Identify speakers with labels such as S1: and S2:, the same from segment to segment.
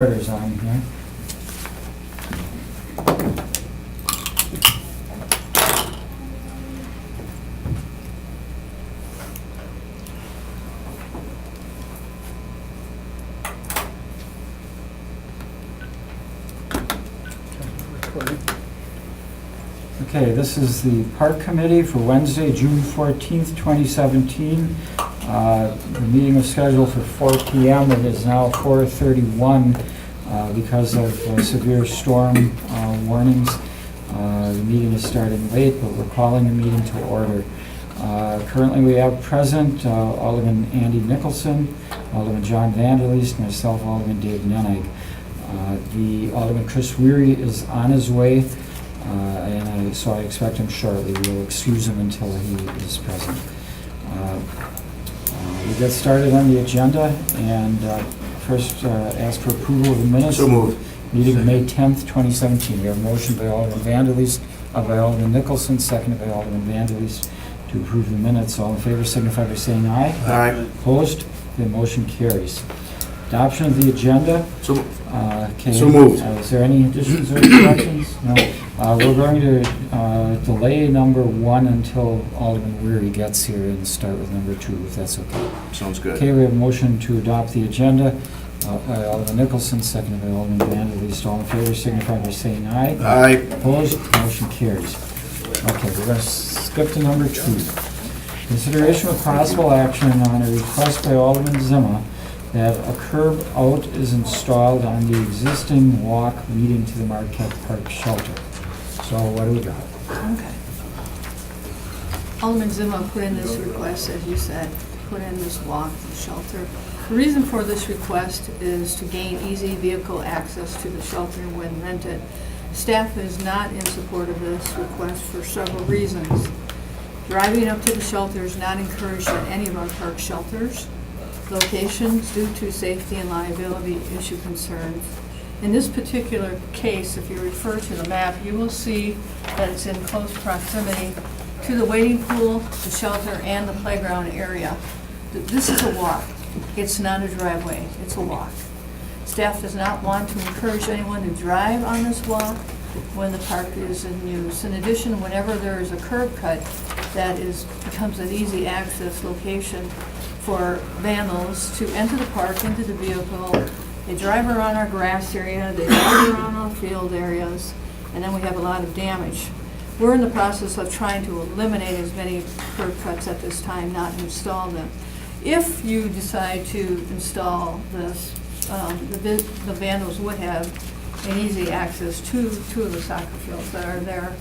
S1: Orders on here. Okay, this is the Park Committee for Wednesday, June 14th, 2017. The meeting was scheduled for 4 p.m. It is now 4:31 because of severe storm warnings. The meeting is starting late, but we're calling the meeting to order. Currently, we have present Alderman Andy Nicholson, Alderman John Vanderleest, myself, Alderman Dave Nennig. The Alderman Chris Weary is on his way, so I expect him shortly. We'll excuse him until he is present. We get started on the agenda, and first ask for approval of the minutes.
S2: So moved.
S1: Meeting of May 10th, 2017. We have a motion by Alderman Vanderleest, by Alderman Nicholson, seconded by Alderman Vanderleest to approve the minutes. All in favor signify by saying aye.
S2: Aye.
S1: Opposed? The motion carries. Adoption of the agenda.
S2: So
S1: So
S2: moved.
S1: Is there any additions or corrections? No. We're going to delay number 1 until Alderman Weary gets here and start with number 2, if that's okay.
S2: Sounds good.
S1: Okay, we have a motion to adopt the agenda by Alderman Nicholson, seconded by Alderman Vanderleest. All in favor signify by saying aye.
S2: Aye.
S1: Opposed? Motion carries. Okay, we're going to skip to number 2. Consideration with possible action on a request by Alderman Zimmer that a curb out is installed on the existing walk leading to the Marquette Park shelter. So what do we got?
S3: Okay. Alderman Zimmer put in this request, as you said, put in this walk to the shelter. The reason for this request is to gain easy vehicle access to the shelter when rented. Staff is not in support of this request for several reasons. Driving up to the shelter is not encouraged at any of our park shelters. Locations due to safety and liability issue concerns. In this particular case, if you refer to the map, you will see that it's in close proximity to the wading pool, the shelter, and the playground area. This is a walk. It's not a driveway. It's a walk. Staff does not want to encourage anyone to drive on this walk when the park is in use. In addition, whenever there is a curb cut, that becomes an easy access location for vandals to enter the park, into the vehicle. They drive around our grass area, they drive around our field areas, and then we have a lot of damage. We're in the process of trying to eliminate as many curb cuts at this time, not install them. If you decide to install this, the vandals would have an easy access to two of the soccer fields that are there.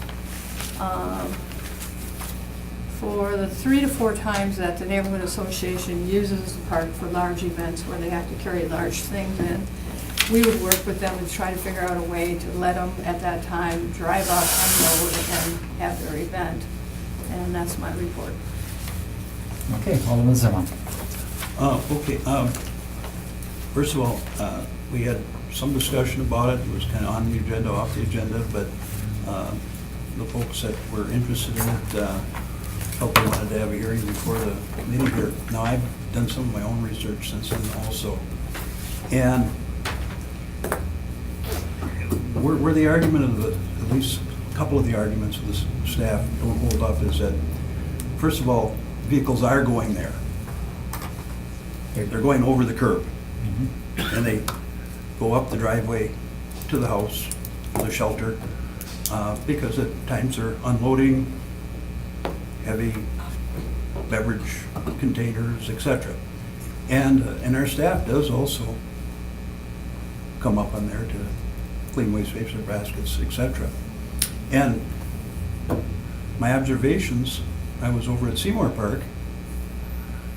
S3: For the 3 to 4 times that the neighborhood association uses the park for large events where they have to carry large things in, we would work with them to try to figure out a way to let them at that time drive out, unload, and have their event. And that's my report.
S1: Okay, Alderman Zimmer.
S4: Okay. First of all, we had some discussion about it. It was kind of on the agenda, off the agenda, but the folks that were interested in it felt they wanted to have a hearing before the meeting here. Now, I've done some of my own research since then also. And where the argument of at least a couple of the arguments of the staff don't hold up is that, first of all, vehicles are going there. They're going over the curb. And they go up the driveway to the house, the shelter, because at times they're unloading heavy beverage containers, etc. And our staff does also come up on there to clean waste paper baskets, etc. And my observations, I was over at Seymour Park,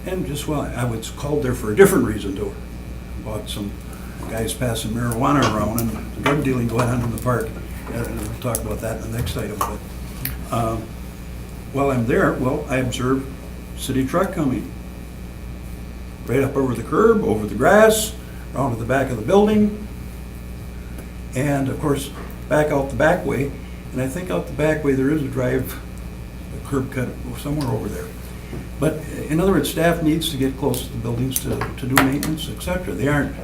S4: and I was called there for a different reason too. About some guys passing marijuana around and drug dealing going on in the park. We'll talk about that in the next item. But while I'm there, I observed city truck coming right up over the curb, over the grass, around to the back of the building, and of course back out the back way. And I think out the back way there is a curb cut somewhere over there. But in other words, staff needs to get close to the buildings to do maintenance, etc. They aren't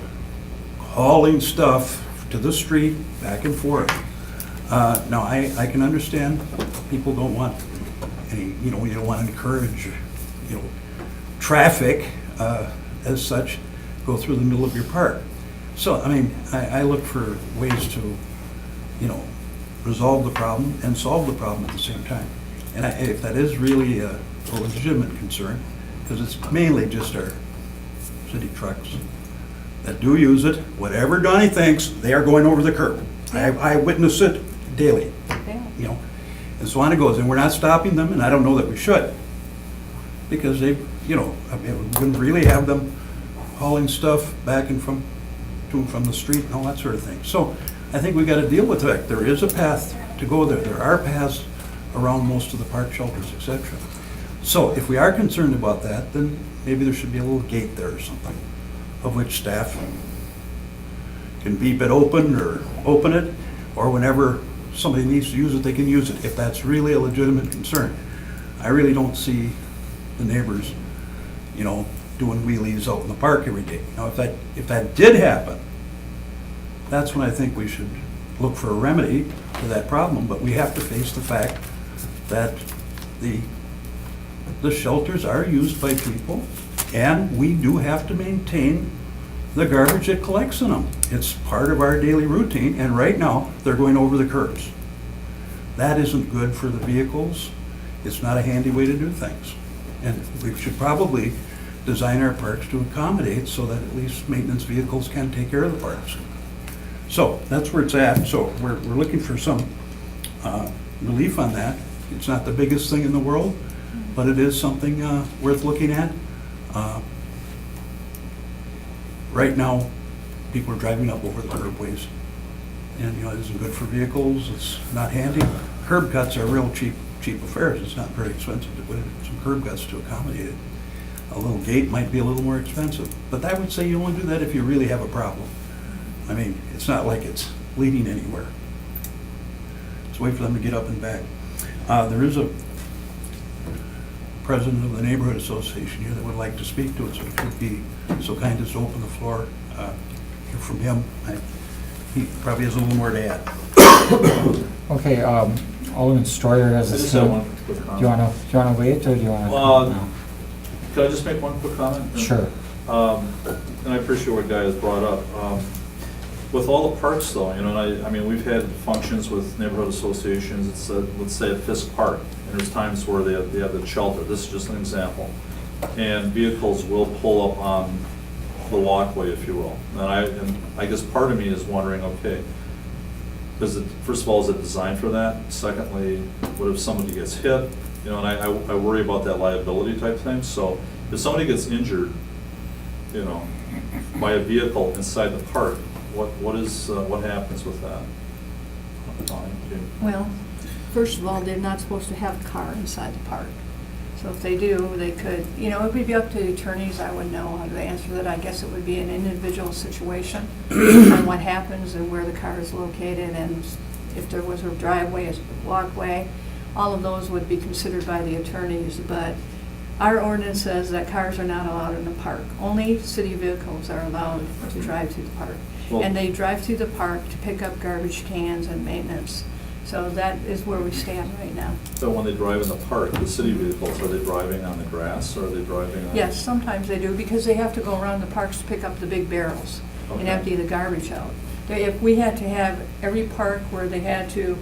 S4: hauling stuff to the street, back and forth. Now, I can understand people don't want any, you don't want to encourage, traffic as such go through the middle of your park. So, I mean, I look for ways to, resolve the problem and solve the problem at the same time. And if that is really a legitimate concern, because it's mainly just our city trucks that do use it, whatever Donnie thinks, they are going over the curb. I witness it daily,
S3: Yeah.
S4: And so on it goes, and we're not stopping them, and I don't know that we should. Because they, we wouldn't really have them hauling stuff back and from the street and all that sort of thing. So I think we gotta deal with that. There is a path to go there. There are paths around most of the park shelters, et cetera. So if we are concerned about that, then maybe there should be a little gate there or something, of which staff can beep it open or open it, or whenever somebody needs to use it, they can use it, if that's really a legitimate concern. I really don't see the neighbors, doing wheelies out in the park every day. Now, if that did happen, that's when I think we should look for a remedy to that problem, but we have to face the fact that the shelters are used by people, and we do have to maintain the garbage that collects in them. It's part of our daily routine, and right now, they're going over the curbs. That isn't good for the vehicles. It's not a handy way to do things. And we should probably design our parks to accommodate so that at least maintenance vehicles can take care of the parks. So that's where it's at. So we're looking for some relief on that. It's not the biggest thing in the world, but it is something worth looking at. Right now, people are driving up over the curbways, and it isn't good for vehicles. It's not handy. Curb cuts are real cheap affairs. It's not very expensive to put some curb cuts to accommodate it. A little gate might be a little more expensive, but I would say you only do that if you really have a problem. I mean, it's not like it's leading anywhere. Let's wait for them to get up and back. There is a president of the neighborhood association here that would like to speak to it, so if you'd be so kind as to open the floor, hear from him. He probably has a little more to add.
S1: Okay, Alderman Stroyer has
S2: I
S1: a...
S2: just have one quick comment.
S1: Do you want to wait, or do you want to...
S2: Can I just make one quick comment?
S1: Sure.
S2: And I appreciate what Guy has brought up. With all the parks though, and I mean, we've had functions with neighborhood associations, it's let's say at Fisk Park, and there's times where they have the shelter. This is just an example. And vehicles will pull up on the walkway, if you will. And I guess part of me is wondering, okay, first of all, is it designed for that? Secondly, what if somebody gets hit? And I worry about that liability type thing. So if somebody gets injured, by a vehicle inside the park, what happens with that?
S3: Well, first of all, they're not supposed to have a car inside the park. So if they do, they could, it would be up to the attorneys. I wouldn't know how to answer that. I guess it would be an individual situation and what happens and where the car is located, and if there was a driveway, a walkway, all of those would be considered by the attorneys. But our ordinance says that cars are not allowed in the park. Only city vehicles are allowed to drive through the park.
S2: Well,
S3: And they drive through the park to pick up garbage cans and maintenance. So that is where we stand right now.
S2: So when they drive in the park, the city vehicles, are they driving on the grass, or are they driving on?
S3: Yes, sometimes they do, because they have to go around the parks to pick up the big barrels and
S2: Okay.
S3: empty the garbage out. If we had to have every park where they had to,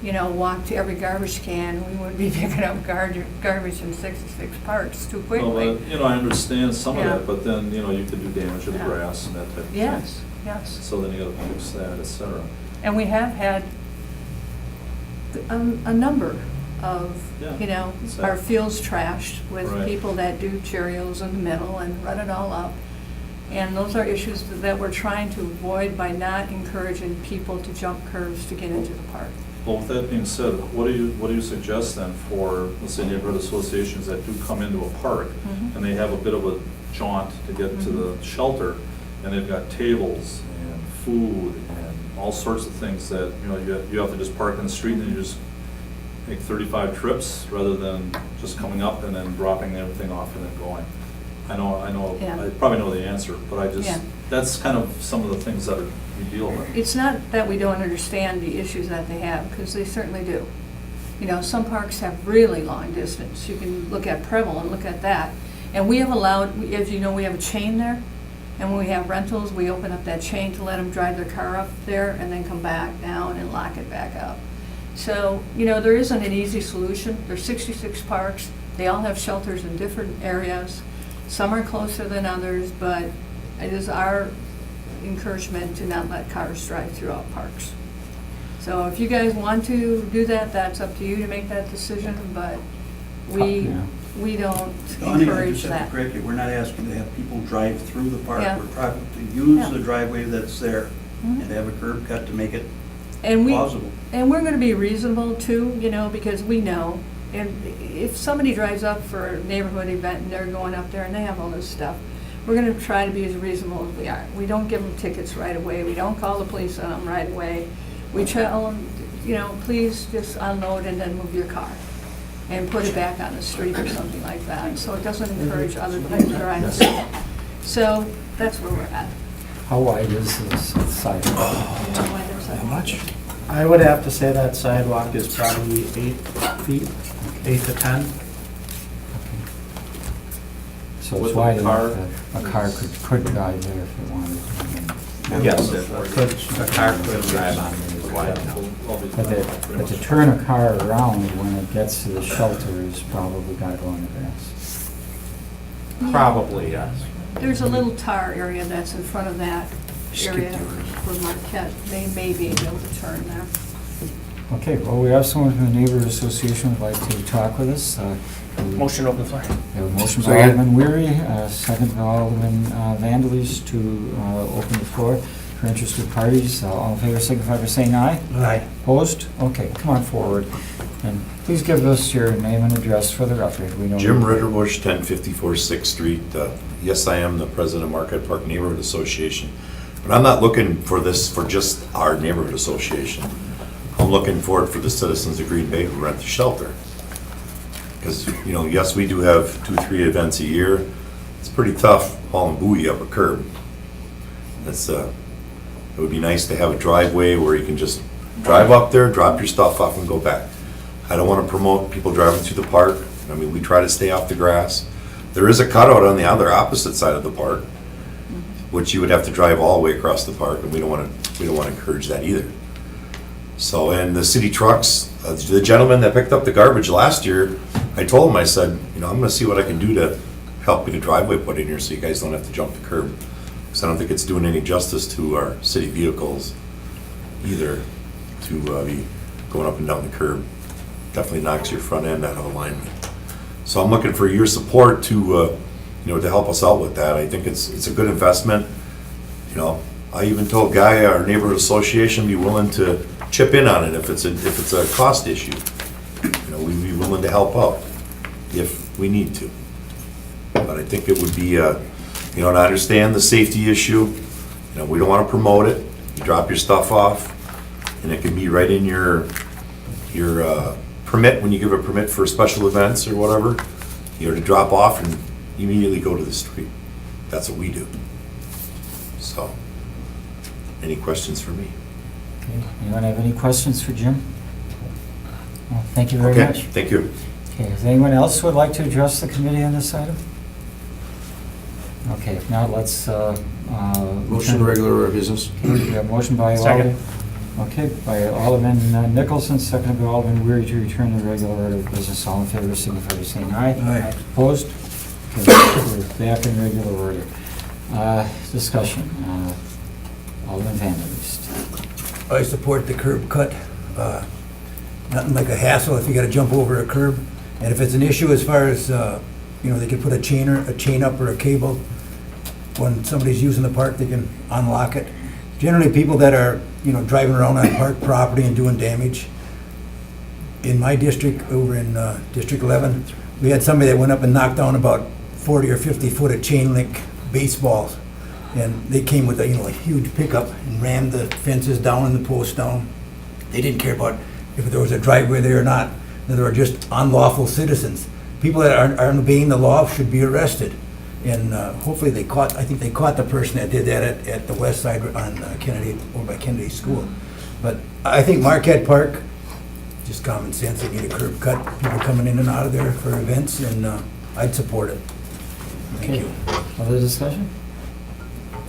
S3: walk to every garbage can, we wouldn't be picking up garbage in 66 parks too quickly.
S2: Well, but, I understand some of
S3: Yeah.
S2: that, but then, you could do damage to the
S3: Yeah.
S2: grass and that type of thing.
S3: Yes, yes.
S2: So then you gotta fix that, et cetera.
S3: And we have had a number of,
S2: Yeah, exactly.
S3: our fields trashed with
S2: Right.
S3: people that do Cheerios in the middle and run it all up. And those are issues that we're trying to avoid by not encouraging people to jump curves to get into the park.
S2: Well, with that being said, what do you suggest then for, let's say, neighborhood associations that do come into a park
S3: Mhm.
S2: and they have a bit of a jaunt to get to the shelter, and they've got tables and food and all sorts of things that, you have to just park in the street and then you just make 35 trips rather than just coming up and then dropping everything off and then going. I know,
S3: Yeah.
S2: I probably know the answer, but I just,
S3: Yeah.
S2: that's kind of some of the things that we deal with.
S3: It's not that we don't understand the issues that they have, because they certainly do. You know, some parks have really long distance. You can look at Preble and look at that. And we have allowed, as you know, we have a chain there. And when we have rentals, we open up that chain to let them drive their car up there and then come back down and lock it back up. So, you know, there isn't an easy solution. There's 66 parks. They all have shelters in different areas. Some are closer than others, but it is our encouragement to not let cars drive throughout parks. So if you guys want to do that, that's up to you to make that decision, but
S1: Yeah.
S3: we don't
S4: Donnie, I
S3: encourage
S4: just have
S3: that.
S4: to correct you, we're not asking to have people drive through the park.
S3: Yeah.
S4: We're trying to use
S3: Yeah.
S4: the driveway that's there
S3: Mhm.
S4: and have a curb cut to make it
S3: And
S4: plausible.
S3: And we're gonna be reasonable too, you know, because we know, and if somebody drives up for a neighborhood event and they're going up there and they have all this stuff, we're gonna try to be as reasonable as we are. We don't give them tickets right away, we don't call the police on them right away. We tell them, you know, please just unload and then move your car and put it back on the street or something like that, so it doesn't encourage other people to drive through. So that's where we're at.
S1: How wide is this sidewalk?
S3: You know why there's that much?
S5: I would have to say that sidewalk is probably 8 feet, 8 to 10.
S1: So
S2: With
S1: it's
S2: a
S1: wide
S2: car?
S1: enough that a car could drive there if it wanted to.
S5: Yes, a car could drive on it, it's wide enough.
S1: But to turn a car around when it gets to the shelter is probably gotta go in the grass.
S5: Probably, yes.
S3: There's a little tar area that's in front of that area for Marquette. They may be able to turn there.
S1: Okay, well, we have someone from the Neighborhood Association who'd like to talk with us.
S5: Motion to open the floor.
S1: We have a motion by Alderman Weary, second by Alderman Vandelis to open the floor for interested parties. All in favor signify by saying aye.
S5: Aye.
S1: Opposed? Okay, come on forward. And please give us your name and address for the record. We know
S6: Jim Ritterbush, 1054 6th Street. Yes, I am the president of Marquette Park Neighborhood Association, but I'm not looking for this for just our neighborhood association. I'm looking for it for the citizens of Green Bay who rent the shelter. Because, you know, yes, we do have 2-3 events a year. It's pretty tough hauling buoy up a curb. It would be nice to have a driveway where you can just drive up there, drop your stuff off and go back. I don't want to promote people driving through the park. I mean, we try to stay off the grass. There is a cutout on the other opposite side of the park, which you would have to drive all the way across the park, and we don't want to encourage that either. So, and the city trucks, the gentleman that picked up the garbage last year, I told him, I said, you know, I'm gonna see what I can do to help get a driveway put in here so you guys don't have to jump the curb. Because I don't think it's doing any justice to our city vehicles either to be going up and down the curb. Definitely knocks your front end out of alignment. So I'm looking for your support to, you know, to help us out with that. I think it's a good investment. You know, I even told Guy, our neighborhood association, be willing to chip in on it if it's a cost issue. You know, we'd be willing to help out if we need to. But I think it would be, you know, and I understand the safety issue. You know, we don't want to promote it. You drop your stuff off, and it can be right in your permit when you give a permit for special events or whatever. You're to drop off and immediately go to the street. That's what we do. So, any questions for me?
S1: Okay, anyone have any questions for Jim? Well, thank you very
S6: Okay,
S1: much.
S6: thank you.
S1: Okay, is anyone else who would like to address the committee on this item? Okay, if not, let's,
S7: Motion regular order of business.
S1: Okay, we have a motion by
S5: Second.
S1: by Alderman Nicholson, seconded by Alderman Weary to return the regular order of business. All in favor, signify by saying aye.
S4: Aye.
S1: Opposed? Okay, we're back in regular order. Discussion. Alderman Vanderleest.
S8: I support the curb cut. Nothing like a hassle if you gotta jump over a curb. And if it's an issue as far as, you know, they could put a chain up or a cable. When somebody's using the park, they can unlock it. Generally, people that are, you know, driving around on park property and doing damage. In my district, over in District 11, we had somebody that went up and knocked down about 40 or 50 foot of chain link baseballs. And they came with a, you know, a huge pickup and rammed the fences down and the posts down. They didn't care about if there was a driveway there or not. They were just unlawful citizens. People that aren't obeying the law should be arrested. And hopefully I think they caught the person that did that at the west side on Kennedy, over by Kennedy School. But I think Marquette Park, just common sense, they need a curb cut, people coming in and out of there for events, and I'd support it. Thank
S1: Okay.
S8: you.
S1: Other discussion?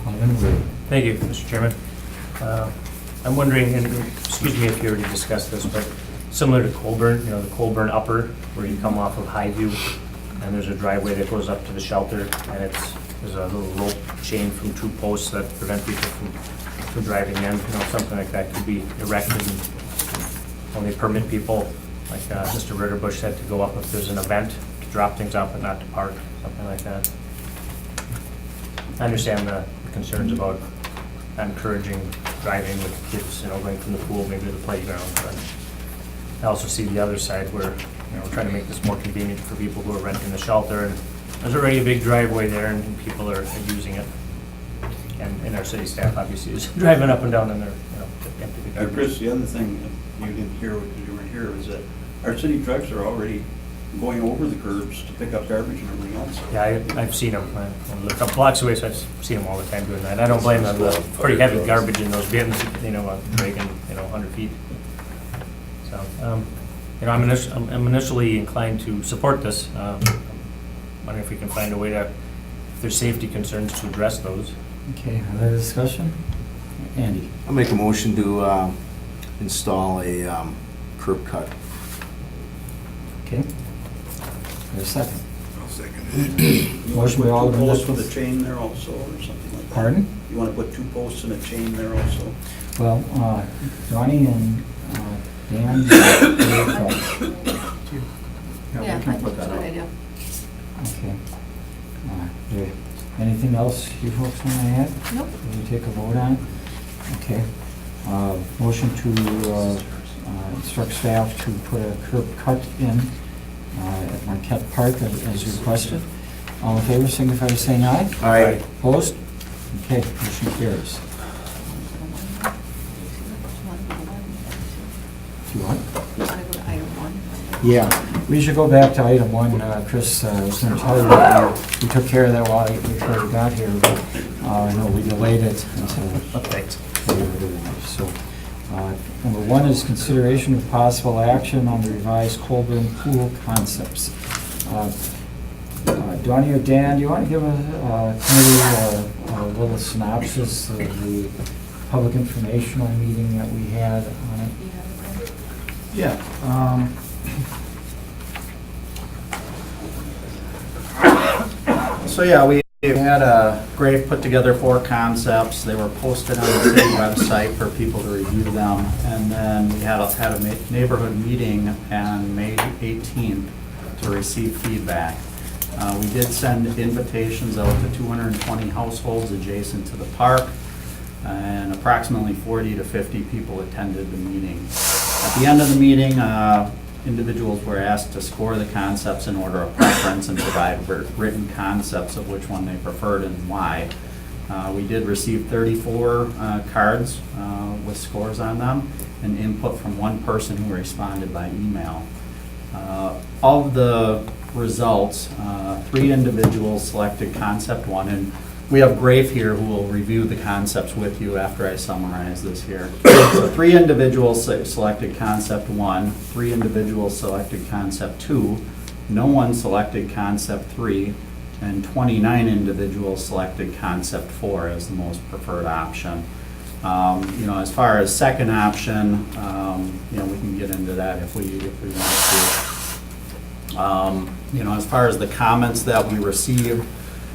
S1: Alderman Weir.
S5: Thank you, Mr. Chairman. I'm wondering, and excuse me if you already discussed this, but similar to Colburn, the Colburn Upper, where you come off of Highview, and there's a driveway that goes up to the shelter, and there's a little rope chain from 2 posts that prevent people from driving in. Something like that could be erected, and only permit people, like Mr. Ritterbush said, to go up if there's an event, to drop things off but not to park, something like that. I understand the concerns about encouraging driving with kids, going from the pool maybe to the playground, but I also see the other side where, we're trying to make this more convenient for people who are renting the shelter, and there's already a big driveway there, and people are using it. And our city staff obviously is driving up and down in their, empty the garbage.
S4: Chris, the other thing that you didn't hear because you weren't here is that our city trucks are already going over the curbs to pick up garbage and everything else.
S5: Yeah, I've seen them. I live a couple blocks away, so I've seen them all the time doing that. I don't blame them. The pretty heavy garbage in those bins, dragging, 100 feet. So, I'm initially inclined to support this. Wondering if we can find a way to, if there's safety concerns, to address those.
S1: Okay, other discussion? Andy?
S7: I'll make a motion to install a curb cut.
S1: Okay. There's a second.
S6: I'll second
S1: Motion by Alderman
S4: Posts with a
S1: Nichols.
S4: chain there also, or something like that.
S1: Pardon?
S4: You want to put 2 posts and a chain there also?
S1: Well, Donnie and Dan.
S3: Yeah, I think that's a good idea.
S1: Okay. There- Anything else you folks want to add?
S3: Nope.
S1: Will we take a vote on it? Okay. Motion to instruct staff to put a curb cut in at Marquette Park as requested. All in favor, signify by saying aye.
S7: Aye.
S1: Opposed? Okay, motion carries. If you want.
S3: You want to go to item 1?
S1: Yeah, we should go back to item 1. Chris was going to tell you that we took care of that while before we got here, but I know we delayed it until
S5: Thanks.
S1: So, number 1 is consideration of possible action on the revised Colburn pool concepts. Donnie or Dan, do you want to give a committee a little synopsis of the public informational meeting that we had on it?
S5: Yeah. So yeah, we had Grave put together 4 concepts. They were posted on the city website for people to review them. And then we had a neighborhood meeting on May 18th to receive feedback. We did send invitations out to 220 households adjacent to the park, and approximately 40 to 50 people attended the meeting. At the end of the meeting, individuals were asked to score the concepts in order of preference and provide written concepts of which one they preferred and why. We did receive 34 cards with scores on them and input from 1 person who responded by email. Of the results, 3 individuals selected concept 1, and we have Grafe here who will review the concepts with you after I summarize this here. So 3 individuals selected concept 1, 3 individuals selected concept 2, no one selected concept 3, and 29 individuals selected concept 4 as the most preferred option. As far as second option, we can get into that if we want to. As far as the comments that we received,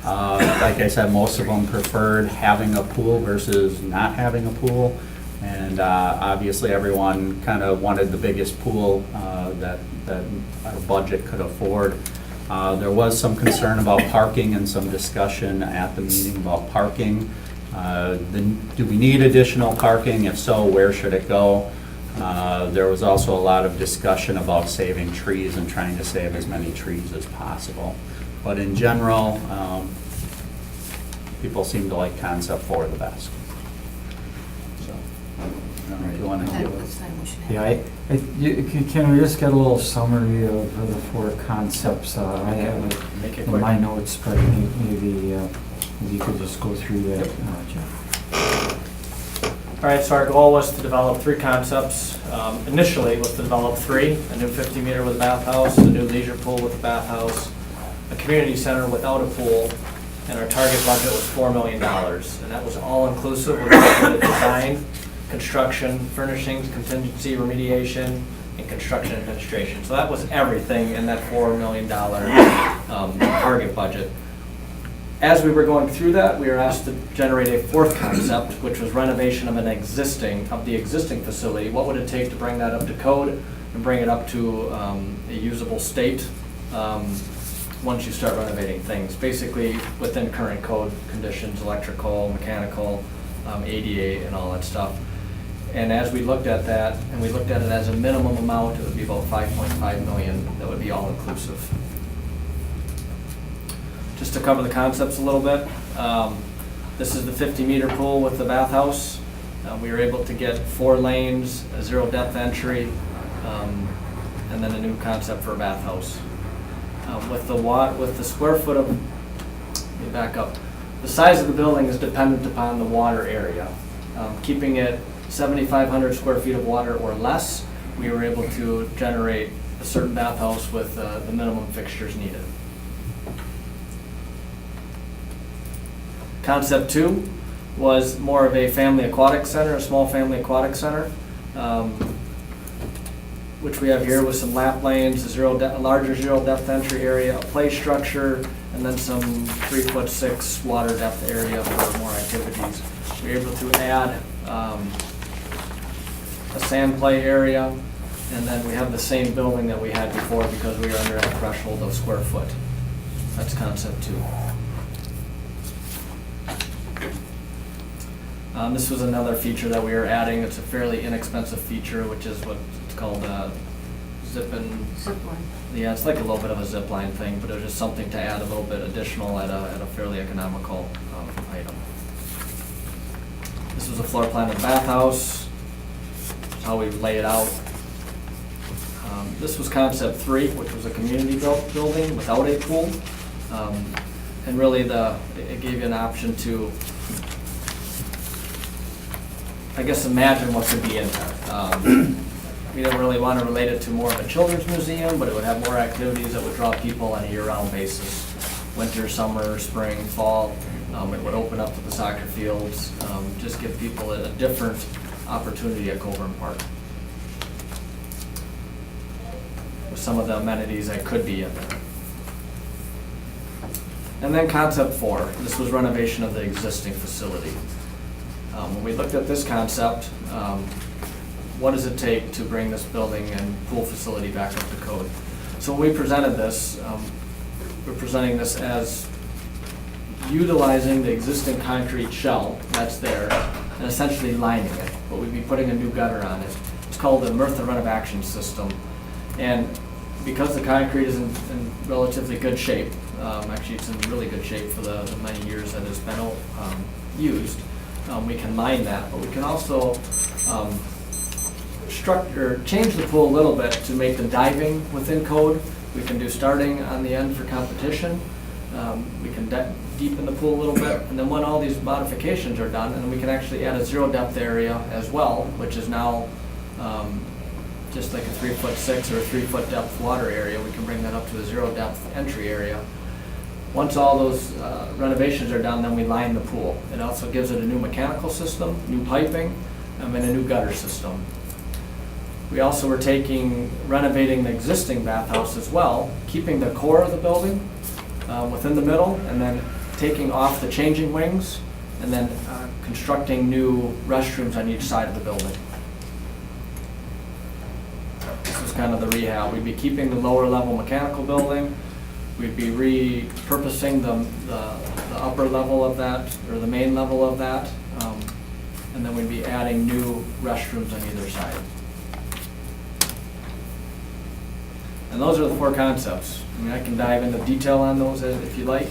S5: like I said, most of them preferred having a pool versus not having a pool. And obviously, everyone kind of wanted the biggest pool that our budget could afford. There was some concern about parking and some discussion at the meeting about parking. Do we need additional parking? If so, where should it go? There was also a lot of discussion about saving trees and trying to save as many trees as possible. But in general, people seem to like concept 4 the best. So, If you want to give
S3: This
S5: us.
S3: time we should have.
S1: Yeah, can we just get a little summary of the four concepts? I have it
S5: Make it
S1: in
S5: quick.
S1: my notes, but maybe you could just go through that, Jeff.
S9: All right, so our goal was to develop three concepts. Initially, was to develop three: a new 50-meter with a bathhouse, a new leisure pool with a bathhouse, a community center without a pool, and our target budget was $4 million. And that was all inclusive with the design, construction, furnishings, contingency, remediation, and construction administration. So that was everything in that $4 million target budget. As we were going through that, we were asked to generate a fourth concept, which was renovation of the existing facility. What would it take to bring that up to code and bring it up to a usable state once you start renovating things? Basically, within current code conditions, electrical, mechanical, ADA, and all that stuff. And as we looked at that, and we looked at it as a minimum amount, it would be about $5.5 million. That would be all inclusive. Just to cover the concepts a little bit, this is the 50-meter pool with the bathhouse. We were able to get 4 lanes, a zero depth entry, and then a new concept for a bathhouse. With the square foot of, let me back up. The size of the building is dependent upon the water area. Keeping it 7,500 square feet of water or less, we were able to generate a certain bathhouse with the minimum fixtures needed. Concept 2 was more of a family aquatic center, a small family aquatic center, which we have here with some lap lanes, a larger zero depth entry area, a play structure, and then some 3'6" water depth area for more activities. We were able to add a sand play area, and then we have the same building that we had before because we are under a threshold of square foot. That's concept 2. This was another feature that we were adding. It's a fairly inexpensive feature, which is what it's called zip-in.
S3: Zipline.
S9: Yeah, it's like a little bit of a zip line thing, but it was just something to add a little bit additional at a fairly economical item. This was a floor plan of the bathhouse. That's how we lay it out. This was concept 3, which was a community built building without a pool. And really it gave you an option to, I guess, imagine what could be in there. We didn't really want to relate it to more of a children's museum, but it would have more activities that would draw people on a year-round basis. Winter, summer, spring, fall. It would open up to the soccer fields, just give people a different opportunity at Coburn Park. With some of the amenities that could be in there. And then concept 4, this was renovation of the existing facility. When we looked at this concept, what does it take to bring this building and pool facility back up to code? So when we presented this, we're presenting this as utilizing the existing concrete shell that's there and essentially lining it, but we'd be putting a new gutter on it. It's called the Mirtha Renovation System. And because the concrete is in relatively good shape, actually it's in really good shape for the many years that it's been used, we can line that, but we can also change the pool a little bit to make the diving within code. We can do starting on the end for competition. We can deepen the pool a little bit, and then when all these modifications are done, and then we can actually add a zero depth area as well, which is now just like a 3'6" or a 3-foot depth water area. We can bring that up to a zero depth entry area. Once all those renovations are done, then we line the pool. It also gives it a new mechanical system, new piping, and a new gutter system. We also were renovating the existing bathhouse as well, keeping the core of the building within the middle, and then taking off the changing wings, and then constructing new restrooms on each side of the building. This was kind of the rehab. We'd be keeping the lower level mechanical building. We'd be repurposing the upper level of that, or the main level of that, and then we'd be adding new restrooms on either side. And those are the 4 concepts. I mean, I can dive into detail on those if you like.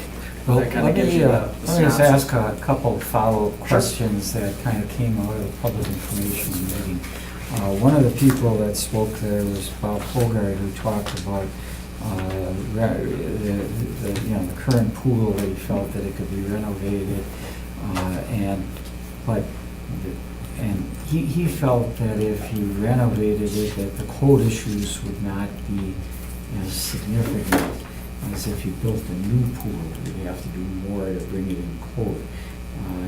S1: Well,
S9: That kinda
S1: let
S9: gives
S1: me,
S9: you the
S1: let me just
S9: synopsis.
S1: ask a couple of follow-up questions that kind of came out of the public information meeting. One of the people that spoke there was Bob Hogard, who talked about the current pool, that he felt that it could be renovated, and he felt that if you renovated it, that the code issues would not be as significant as if you built a new pool. You'd have to do more to bring it in code.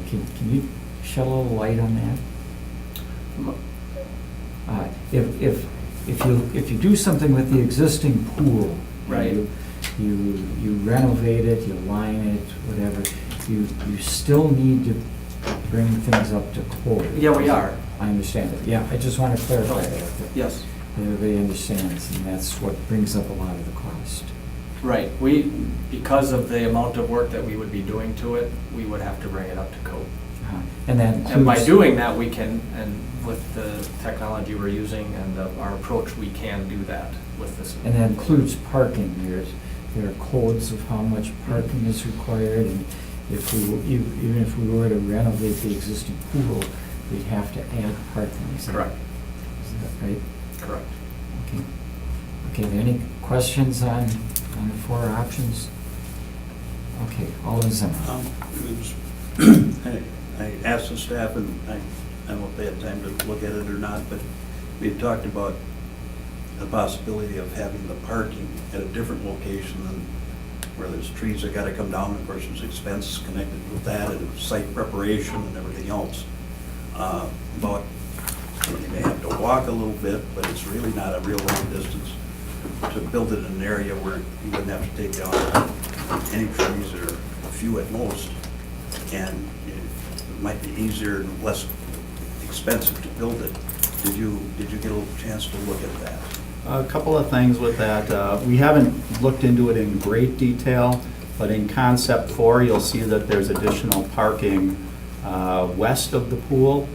S1: Can you shed a little light on that? If you do something with the existing pool,
S9: Right.
S1: you renovate it, you line it, whatever, you still need to bring things up to code.
S9: Yeah, we are.
S1: I understand it, yeah, I just want to clarify that.
S9: Yes.
S1: That everybody understands, and that's what brings up a lot of the cost.
S9: Right, because of the amount of work that we would be doing to it, we would have to bring it up to code.
S1: And that includes...
S9: And by doing that, we can, and with the technology we're using and our approach, we can do that with this.
S1: And that includes parking. There are codes of how much parking is required, and even if we were to renovate the existing pool, we'd have to add parking.
S9: Correct.
S1: Is that right?
S9: Correct.
S1: Okay. Okay, are there any questions on the four options? Okay, Alderman Zimmer.
S4: I asked the staff, and I don't know if they had time to look at it or not, but we had talked about the possibility of having the parking at a different location than where there's trees that gotta come down. Of course, there's expense connected with that and site preparation and everything else. But you may have to walk a little bit, but it's really not a real long distance to build it in an area where you wouldn't have to take down any trees or a few at most. And it might be easier and less expensive to build it. Did you get a chance to look at that?
S5: A couple of things with that. We haven't looked into it in great detail, but in concept 4, you'll see that there's additional parking west of the pool.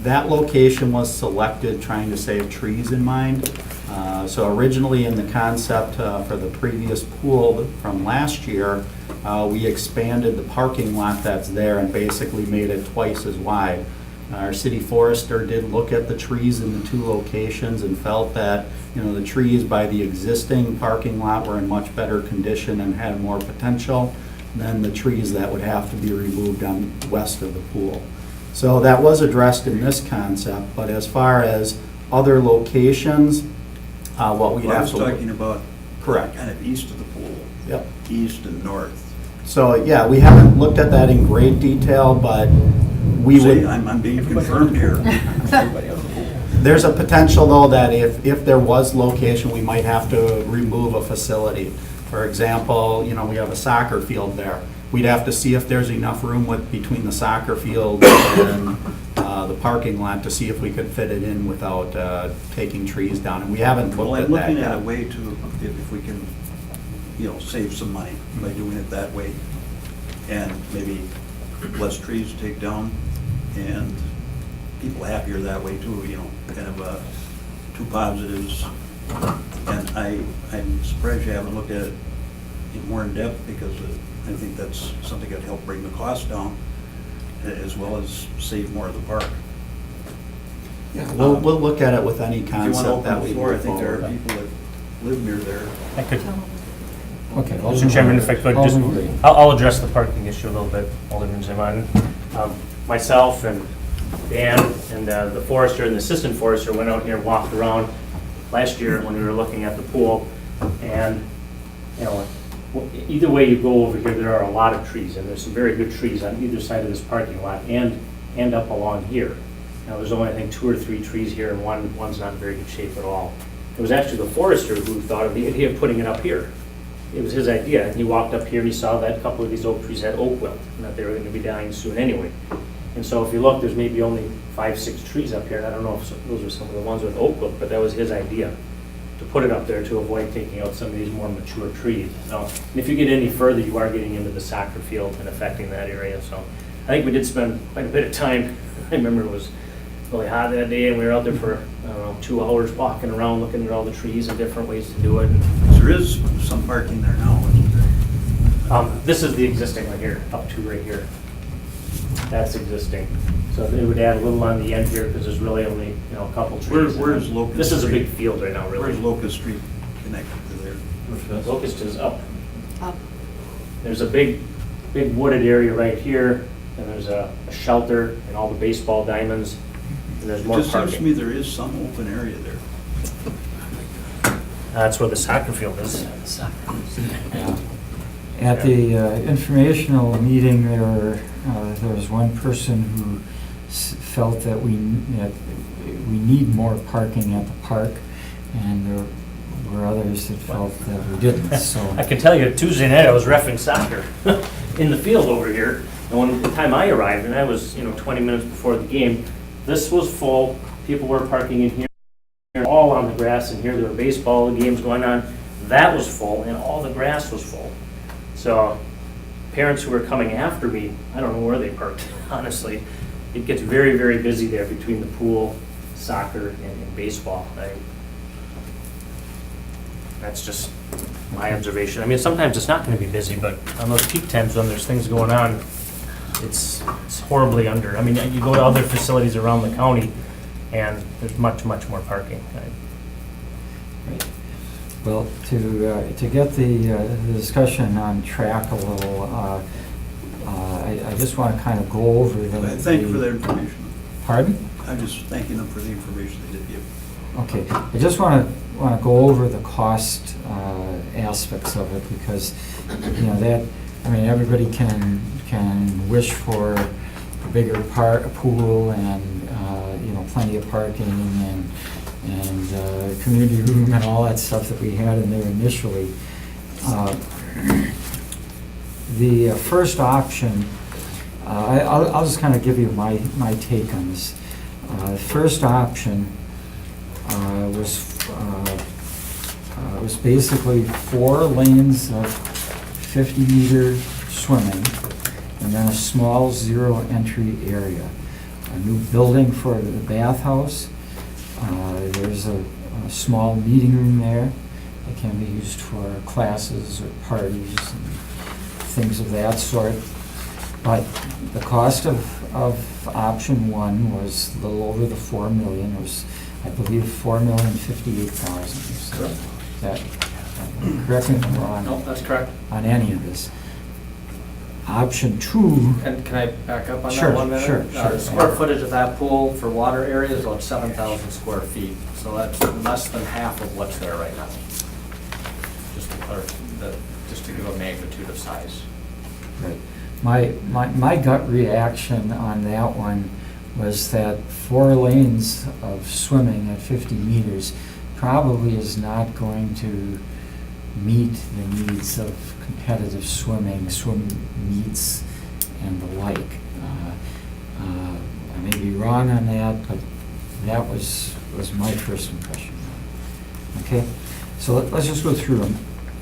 S5: That location was selected trying to save trees in mind. So originally in the concept for the previous pool from last year, we expanded the parking lot that's there and basically made it twice as wide. Our city forester did look at the trees in the two locations and felt that, the trees by the existing parking lot were in much better condition and had more potential than the trees that would have to be removed on west of the pool. So that was addressed in this concept, but as far as other locations, what we'd
S4: Well, I
S5: have
S4: was
S5: to...
S4: talking about
S5: Correct.
S4: kind of east of the pool.
S5: Yep.
S4: East and north.
S5: So, yeah, we haven't looked at that in great detail, but we
S4: See,
S5: would...
S4: I'm being confirmed here.
S5: There's a potential, though, that if there was location, we might have to remove a facility. For example, we have a soccer field there. We'd have to see if there's enough room between the soccer field and the parking lot to see if we could fit it in without taking trees down. And we haven't
S4: Well,
S5: looked
S4: I'm
S5: at that
S4: looking at a
S5: yet.
S4: way to, if we can, save some money by doing it that way. And maybe less trees to take down and people happier that way too, kind of two positives. And I'm surprised you haven't looked at it more in depth because I think that's something that help bring the cost down as well as save more of the park.
S5: Yeah, we'll look at it with any
S4: If you want to
S5: concept
S4: open
S5: that
S4: the
S5: we
S4: floor, I
S5: move
S4: think there are
S5: forward.
S4: people that live near there.
S10: I could,
S1: Okay.
S10: Mr. Chairman, if I could, just,
S1: Alderman Gray.
S10: I'll address the parking issue a little bit, Alderman Ziman. Myself and Dan and the forester and the assistant forester went out here and walked around last year when we were looking at the pool. And, either way you go over here, there are a lot of trees, and there's some very good trees on either side of this parking lot and up along here. Now, there's only, I think, 2 or 3 trees here, and one's not in very good shape at all. It was actually the forester who thought of the idea of putting it up here. It was his idea, and he walked up here and he saw that a couple of these oak trees had oak wilt, and that they were going to be dying soon anyway. And so if you look, there's maybe only 5, 6 trees up here, and I don't know if those are some of the ones with oak wilt, but that was his idea, to put it up there to avoid taking out some of these more mature trees. Now, and if you get any further, you are getting into the soccer field and affecting that area. So I think we did spend quite a bit of time. I remember it was really hot that day, and we were out there for, 2 hours walking around, looking at all the trees and different ways to do it. And
S4: There is some parking there now, isn't there?
S10: This is the existing right here, up to right here. That's existing. So they would add a little on the end here because there's really only, you know, a couple trees.
S4: Where's Locust
S10: This is a
S4: Street?
S10: big field right now, really.
S4: Where's Locust Street connected to there?
S10: Locust is up.
S3: Up.
S10: There's a big wooded area right here, and there's a shelter and all the baseball diamonds, and there's more
S4: Just seems to me
S10: parking.
S4: there is some open area there.
S10: That's where the soccer field is.
S1: At the informational meeting, there was one person who felt that we need more parking at the park, and there were others that felt that we didn't, so.
S10: I can tell you, Tuesday night, I was reffing soccer in the field over here, and when the time I arrived, and I was, 20 minutes before the game, this was full, people were parking in here, all on the grass in here, there were baseball games going on, that was full, and all the grass was full. So, parents who were coming after me, I don't know where they parked, honestly. It gets very, very busy there between the pool, soccer, and baseball. That's just my observation. I mean, sometimes it's not going to be busy, but on those peak times when there's things going on, it's horribly under. I mean, you go to other facilities around the county, and there's much, much more parking.
S1: Well, to get the discussion on track a little, I just want to kind of go over the.
S4: Thank you for that information.
S1: Pardon?
S4: I'm just thanking them for the information they did give.
S1: Okay, I just want to go over the cost aspects of it, because, everybody can wish for a bigger pool and, plenty of parking and community room and all that stuff that we had in there initially. The first option, I'll just kind of give you my take on this. The first option was basically 4 lanes of 50-meter swimming, and then a small zero-entry area. A new building for the bathhouse. There's a small meeting room there that can be used for classes or parties and things of that sort. But the cost of option 1 was a little over the 4 million. It was, I believe, 4,058,000. So that, correct me if I'm wrong.
S9: No, that's correct.
S1: On any of this. Option 2.
S9: And can I back up on
S1: Sure,
S9: that 1 minute?
S1: sure.
S9: The square footage of that pool for water area is about 7,000 square feet, so that's less than half of what's there right now. Just to give a magnitude of size.
S1: Right. My gut reaction on that one was that 4 lanes of swimming at 50 meters probably is not going to meet the needs of competitive swimming, swim meets, and the like. I may be wrong on that, but that was my first impression. Okay, so let's just go through them.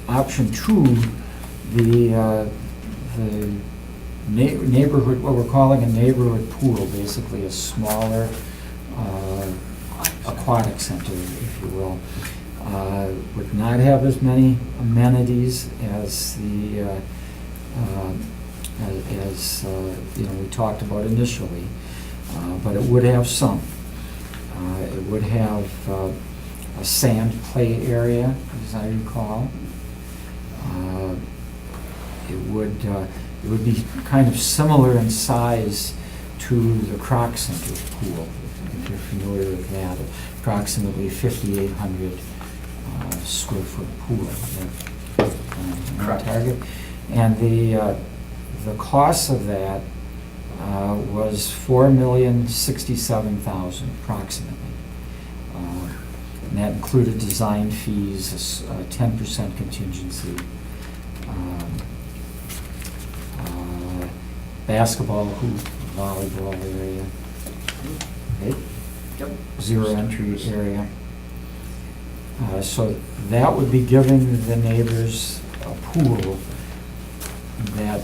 S1: Option 2, the neighborhood, what we're calling a neighborhood pool, basically a smaller aquatic center, if you will. Would not have as many amenities as the we talked about initially, but it would have some. It would have a sand play area, as I recall. It would be kind of similar in size to the Croc Center pool, if you're familiar with that, approximately 5,800 square foot pool.
S9: Correct.
S1: Target. And the cost of that was $4,067,000 approximately. And that included design fees, a 10% contingency, basketball, hoop, volleyball area, okay?
S9: Yep.
S1: Zero entry area. So that would be giving the neighbors a pool that,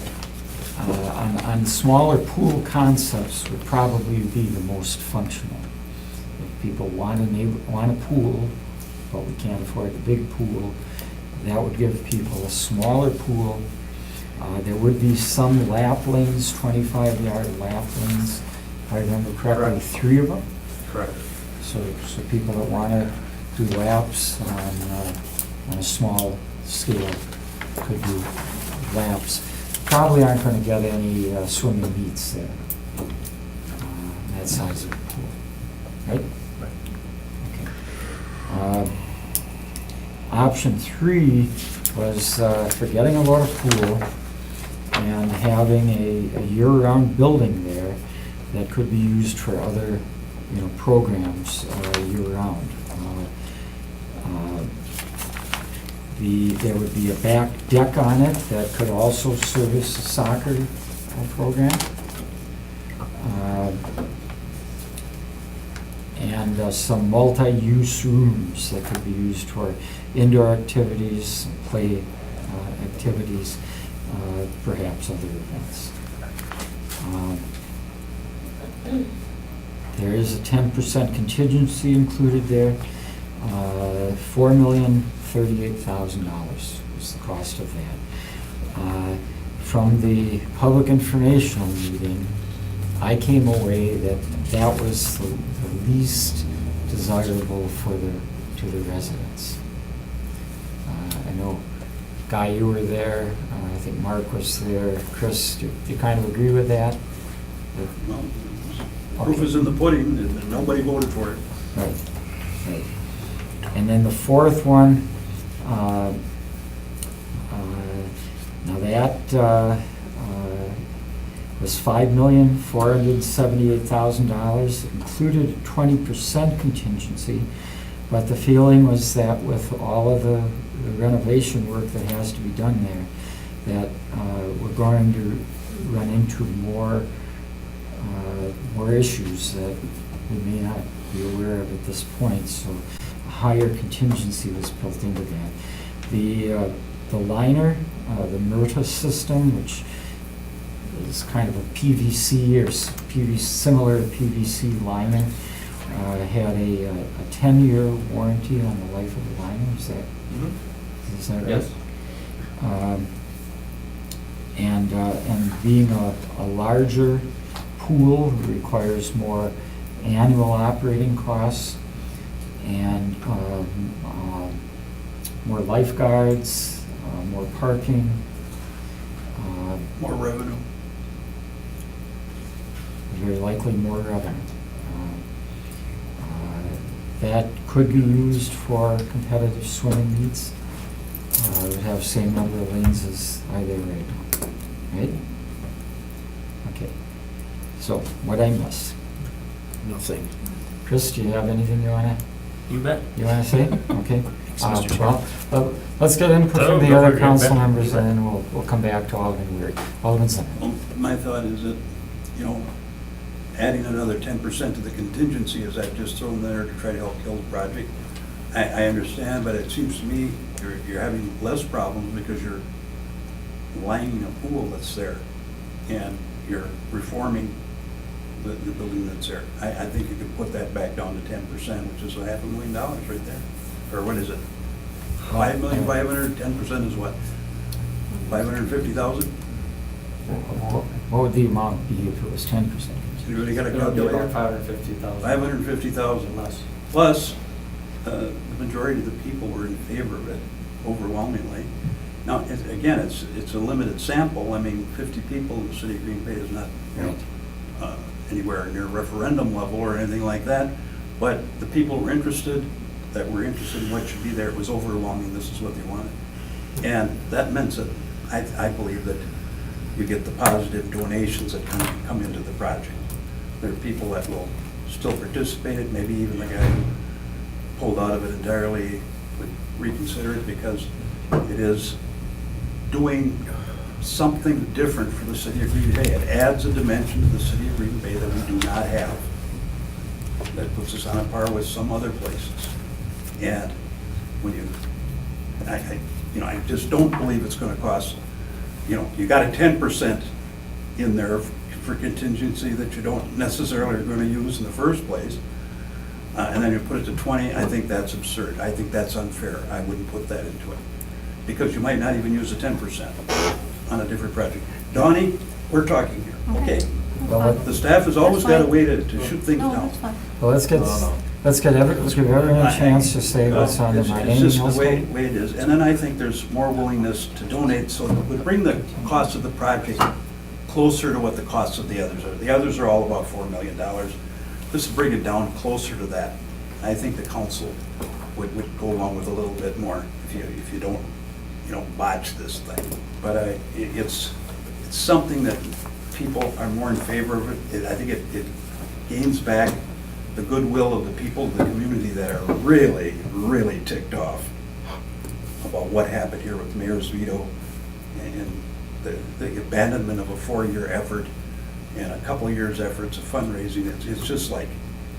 S1: on smaller pool concepts, would probably be the most functional. If people want a pool, but we can't afford the big pool, that would give people a smaller pool There would be some lap lanes, 25-yard lap lanes, if I remember correctly,
S9: Correct.
S1: 3 of them.
S9: Correct.
S1: So people that want to do laps on a small scale could do laps. Probably aren't going to get any swimming meets there, that size of the pool, right? Okay. Option 3 was forgetting about a pool and having a year-round building there that could be used for other, programs year-round. There would be a back deck on it that could also service a soccer program. And some multi-use rooms that could be used for indoor activities, play activities, perhaps other events. There is a 10% contingency included there. $4,038,000 is the cost of that. From the public informational meeting, I came away that that was the least desirable to the residents. I know, Guy, you were there, I think Mark was there. Chris, do you kind of agree with that?
S4: Well, proof is in the pudding, and nobody voted for it.
S1: Right, right. And then the fourth one, now that was $5,478,000, included a 20% contingency, but the feeling was that with all of the renovation work that has to be done there, that we're going to run into more issues that we may not be aware of at this point, so a higher contingency was built into that. The liner, the MRTA system, which is kind of a PVC or similar to PVC liner, had a 10-year warranty on the life of the liner. Is that right?
S9: Yes.
S1: And being a larger pool requires more annual operating costs and more lifeguards, more parking.
S4: More revenue.
S1: Very likely more revenue. That could be used for competitive swimming meets. It would have same number of lanes as are there right now, right? Okay, so what I miss?
S7: Nothing.
S1: Chris, do you have anything you wanna say? Okay.
S7: Thanks, Mr. Chair.
S1: Well, let's get input
S10: Oh,
S1: from the
S10: go
S1: other
S10: for it,
S1: council
S10: Ben.
S1: members and then we'll come back to Alderman Weir. Alderman Zimmer.
S4: Well, my thought is that, adding another 10% to the contingency, is that just thrown there to try to help kill the project? I understand, but it seems to me you're having less problems because you're lining a pool that's there and you're reforming the building that's there. I think you could put that back down to 10%, which is $500,000 right there. Or what is it? 5,500,000, 10% is what? 550,000?
S1: What would the amount be if it was 10%?
S4: Anybody got a
S9: It would be
S4: calculator?
S9: about 550,000.
S4: 550,000.
S9: Less.
S4: Plus, the majority of the people were in favor of it overwhelmingly. Now, again, it's a limited sample. I mean, 50 people in the city of Green Bay is not,
S1: Right.
S4: anywhere near referendum level or anything like that. But the people were interested, that were interested in what should be there. It was overwhelming. This is what they wanted. And that meant that I believe that you get the positive donations that come into the project. There are people that will still participate, maybe even the guy who pulled out of it entirely would reconsider it because it is doing something different for the city of Green Bay. It adds a dimension to the city of Green Bay that we do not have. That puts us on a par with some other places. And when I just don't believe it's gonna cost, you got a 10% in there for contingency that you don't necessarily are gonna use in the first place. And then you put it to 20, I think that's absurd. I think that's unfair. I wouldn't put that into it. Because you might not even use the 10%. on a different project. Donnie, we're talking here,
S3: Okay.
S4: okay?
S1: Well,
S4: The staff has always
S3: That's
S4: got a
S3: fine.
S4: way to shoot things
S3: No,
S4: down.
S3: that's fine.
S1: Well, let's give everyone a chance to say what's on their mind.
S4: It's just
S1: Anything else,
S4: the way,
S1: Mike?
S4: way it is. And then I think there's more willingness to donate, so it would bring the cost of the project closer to what the costs of the others are. The others are all about $4 million. This would bring it down closer to that. I think the council would go along with a little bit more if you don't, botch this thing. But it's something that people are more in favor of it. I think it gains back the goodwill of the people of the community that are really, really ticked off about what happened here with Mayor's veto and the abandonment of a 4-year effort and a couple of years' efforts of fundraising. It's just like,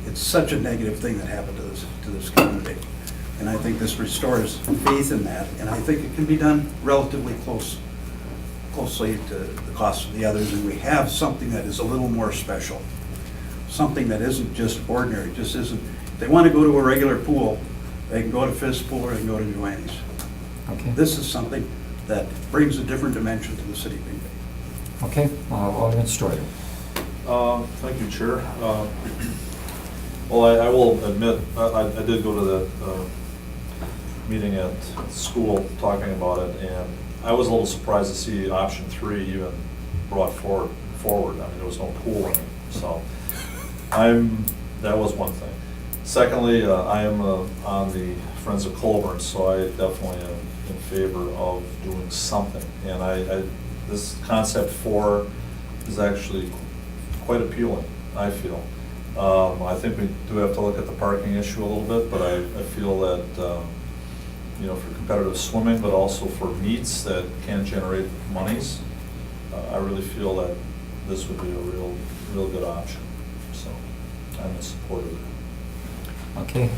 S4: it's such a negative thing that happened to this community. And I think this restores faith in that, and I think it can be done relatively closely to the cost of the others, and we have something that is a little more special. Something that isn't just ordinary, just isn't, if they want to go to a regular pool, they can go to Fisk Pool or they can go to Joanne's.
S1: Okay,
S4: This is something that brings a different dimension to the city of Green Bay.
S1: okay, Alderman Story.
S2: Thank you, Chair. Well, I will admit, I did go to that meeting at school talking about it, and I was a little surprised to see option 3 even brought forward. I mean, there was no pool in it, so that was one thing. Secondly, I am on the Friends of Colburn, so I definitely am in favor of doing something. And this concept 4 is actually quite appealing, I feel. I think we do have to look at the parking issue a little bit, but I feel that, for competitive swimming, but also for meets that can generate monies, I really feel that this would be a real good option. So I'm in support of it.
S1: Okay,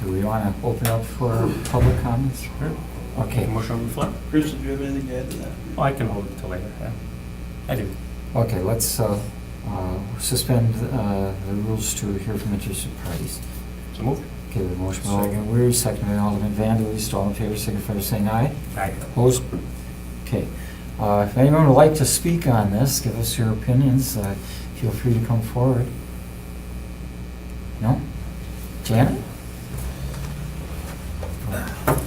S1: do we want to open up for public comments? Okay,
S10: Motion on the floor?
S4: Chris, did you have anything to add to that?
S10: Oh, I can hold it till later, yeah. I do.
S1: okay, let's suspend the rules to hear from interested parties.
S10: So moved.
S1: Okay, the motion by Alderman Weir, second by Alderman Vanderleest. All in favor, signify by saying aye.
S10: Aye.
S1: Opposed? Okay. If anyone would like to speak on this, give us your opinions, feel free to come forward. No? Janet?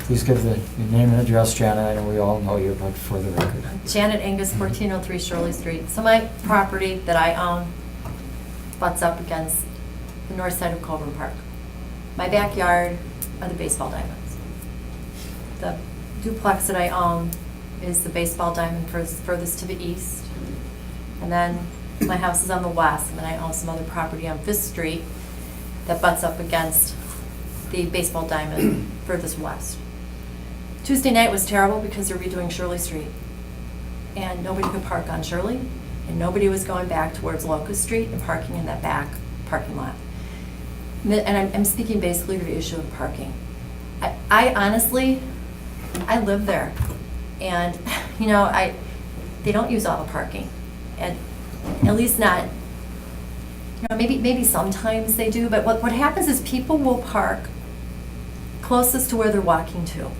S1: Please give the your name and address, Janet. I know we all know you, but for the record.
S11: Janet Angus, 1403 Shirley Street. So my property that I own butts up against the north side of Colburn Park. My backyard are the baseball diamonds. The duplex that I own is the baseball diamond furthest to the east. And then my house is on the west, and then I own some other property on 5th Street that butts up against the baseball diamond furthest west. Tuesday night was terrible because they're redoing Shirley Street. And nobody could park on Shirley, and nobody was going back towards Locust Street and parking in that back parking lot. And I'm speaking basically to the issue of parking. I honestly, I live there, and they don't use all the parking, and at least not. Maybe sometimes they do, but what happens is people will park closest to where they're walking to.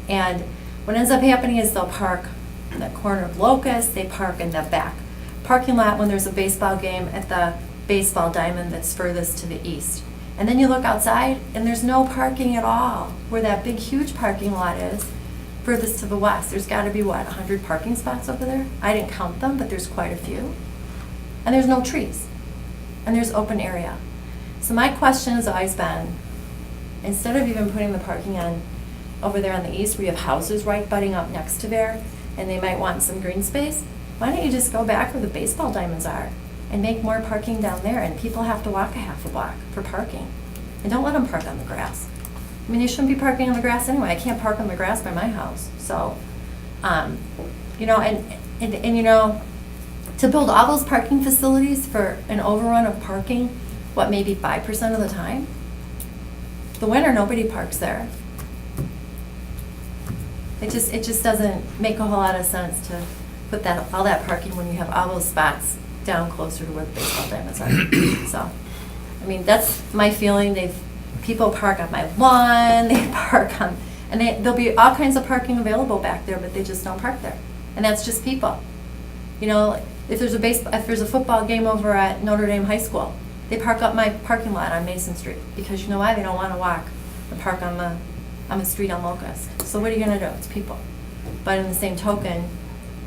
S11: And what ends up happening is they'll park in the corner of Locust, they park in the back parking lot when there's a baseball game at the baseball diamond that's furthest to the east. And then you look outside and there's no parking at all where that big huge parking lot is furthest to the west. There's got to be 100 parking spots over there? I didn't count them, but there's quite a few. And there's no trees. And there's open area. So my question has always been, instead of even putting the parking on over there on the east, where you have houses right butting up next to there, and they might want some green space, why don't you just go back where the baseball diamonds are and make more parking down there, and people have to walk a half a block for parking. And don't let them park on the grass. I mean, you shouldn't be parking on the grass anyway. I can't park on the grass by my house. So, to build all those parking facilities for an overrun of parking, maybe 5% of the time? The winter, nobody parks there. It just doesn't make a whole lot of sense to put all that parking when you have all those spots down closer to where the baseball diamonds are. So, I mean, that's my feeling. People park on my lawn, they park on And there'll be all kinds of parking available back there, but they just don't park there. And that's just people. You know, if there's a football game over at Notre Dame High School, they park up my parking lot on Mason Street, because you know why? They don't want to walk and park on the street on Locust. So what are you gonna do? It's people. But in the same token,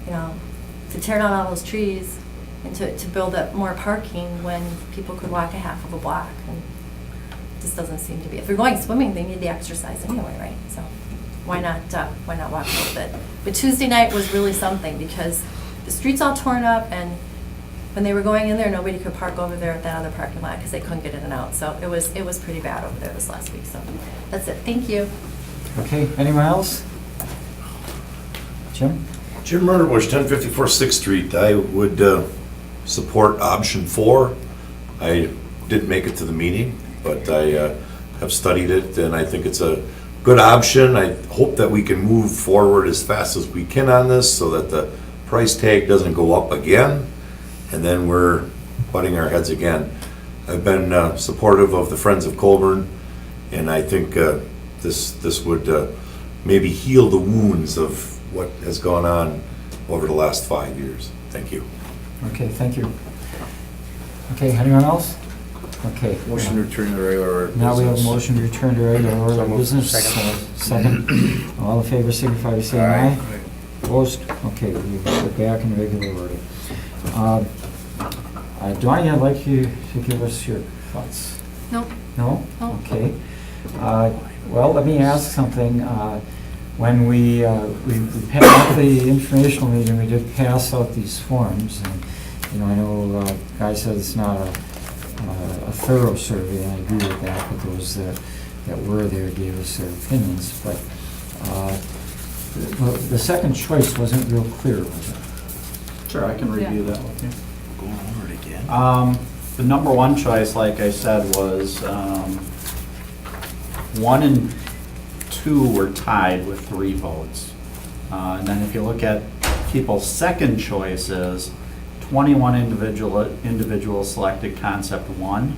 S11: you know, to tear down all those trees and to build up more parking when people could walk a half of a block, and this doesn't seem to be. If they're going swimming, they need the exercise anyway, right? So why not walk a little bit? But Tuesday night was really something, because the street's all torn up, and when they were going in there, nobody could park over there at that other parking lot because they couldn't get in and out. So it was pretty bad over there this last week. So that's it. Thank you.
S1: Okay, anyone else? Jim?
S6: Jim Murderbush, 1054 6th Street. I would support option 4. I didn't make it to the meeting, but I have studied it, and I think it's a good option. I hope that we can move forward as fast as we can on this so that the price tag doesn't go up again, and then we're butting our heads again. I've been supportive of the Friends of Colburn, and I think this would maybe heal the wounds of what has gone on over the last 5 years. Thank you.
S1: Okay, thank you. Okay, anyone else? Okay.
S7: Motion to return to regular order of
S1: Now we have a
S7: business.
S1: motion to return to regular order of business. Second. All in favor, signify by saying aye. Opposed? Okay, we're back in regular order. Donnie, I'd like you to give us your thoughts.
S3: No,
S1: No?
S3: No.
S1: Okay. Well, let me ask something. When we at the informational meeting, we did pass out these forms, and, you know, I know Guy said it's not a thorough survey, and I agree with that, but those that were there gave us their opinions, but the second choice wasn't real clear, was it?
S5: Sure, I can review that with you.
S4: Going over it again.
S5: The number one choice, like I said, was 1 and 2 were tied with 3 votes. And then if you look at people's second choices, 21 individuals selected concept 1,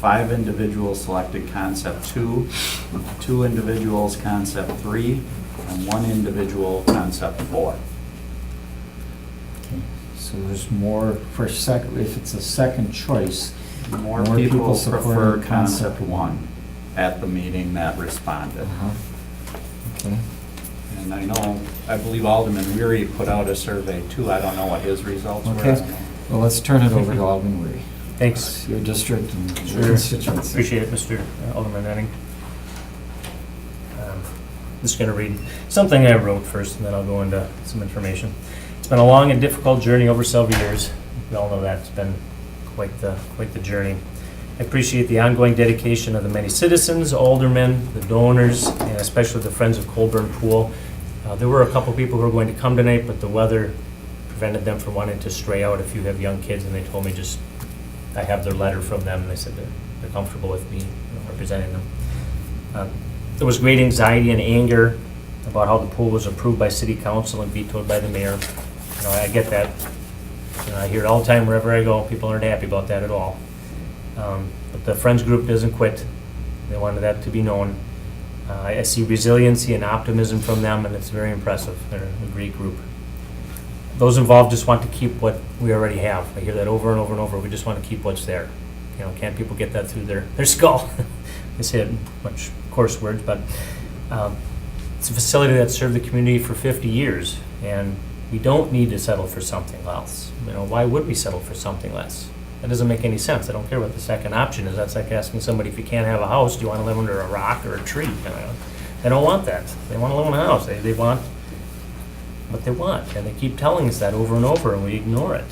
S5: 5 individuals selected concept 2, 2 individuals concept 3, and 1 individual concept 4.
S1: Okay. So there's more for if it's a second choice,
S5: More
S1: More
S5: people
S1: people supported
S5: preferred
S1: concept
S5: concept 1 at the meeting that responded.
S1: uh-huh. Okay.
S5: And I believe Alderman Weary put out a survey too. I don't know what his results were. I
S1: Okay.
S5: don't know.
S1: Well, let's turn it over to Alderman Weary.
S10: Thanks.
S1: It's your district and your
S10: Sure.
S1: constituency.
S10: Appreciate it, Mr. Alderman Denning. Just going to read something I wrote first, and then I'll go into some information. It's been a long and difficult journey over several years. We all know that. It's been quite the journey. I appreciate the ongoing dedication of the many citizens, aldermen, the donors, and especially the Friends of Colburn Pool. There were a couple people who were going to come tonight, but the weather prevented them from wanting to stray out. If you have young kids, and they told me I have their letter from them, and they said they're comfortable with me representing them. There was great anxiety and anger about how the pool was approved by city council and vetoed by the mayor. I get that. I hear it all the time wherever I go. People aren't happy about that at all. But the Friends group doesn't quit. They wanted that to be known. I see resiliency and optimism from them, and it's very impressive. They're a great group. Those involved just want to keep what we already have. I hear that over and over and over. We just want to keep what's there. Can't people get that through their skull? I say it in much coarse words, but it's a facility that served the community for 50 years, and we don't need to settle for something else. Why would we settle for something less? That doesn't make any sense. I don't care what the second option is. That's like asking somebody, if you can't have a house, do you want to live under a rock or a tree? They don't want that. They want to live in a house. They want what they want, and they keep telling us that over and over, and we ignore it.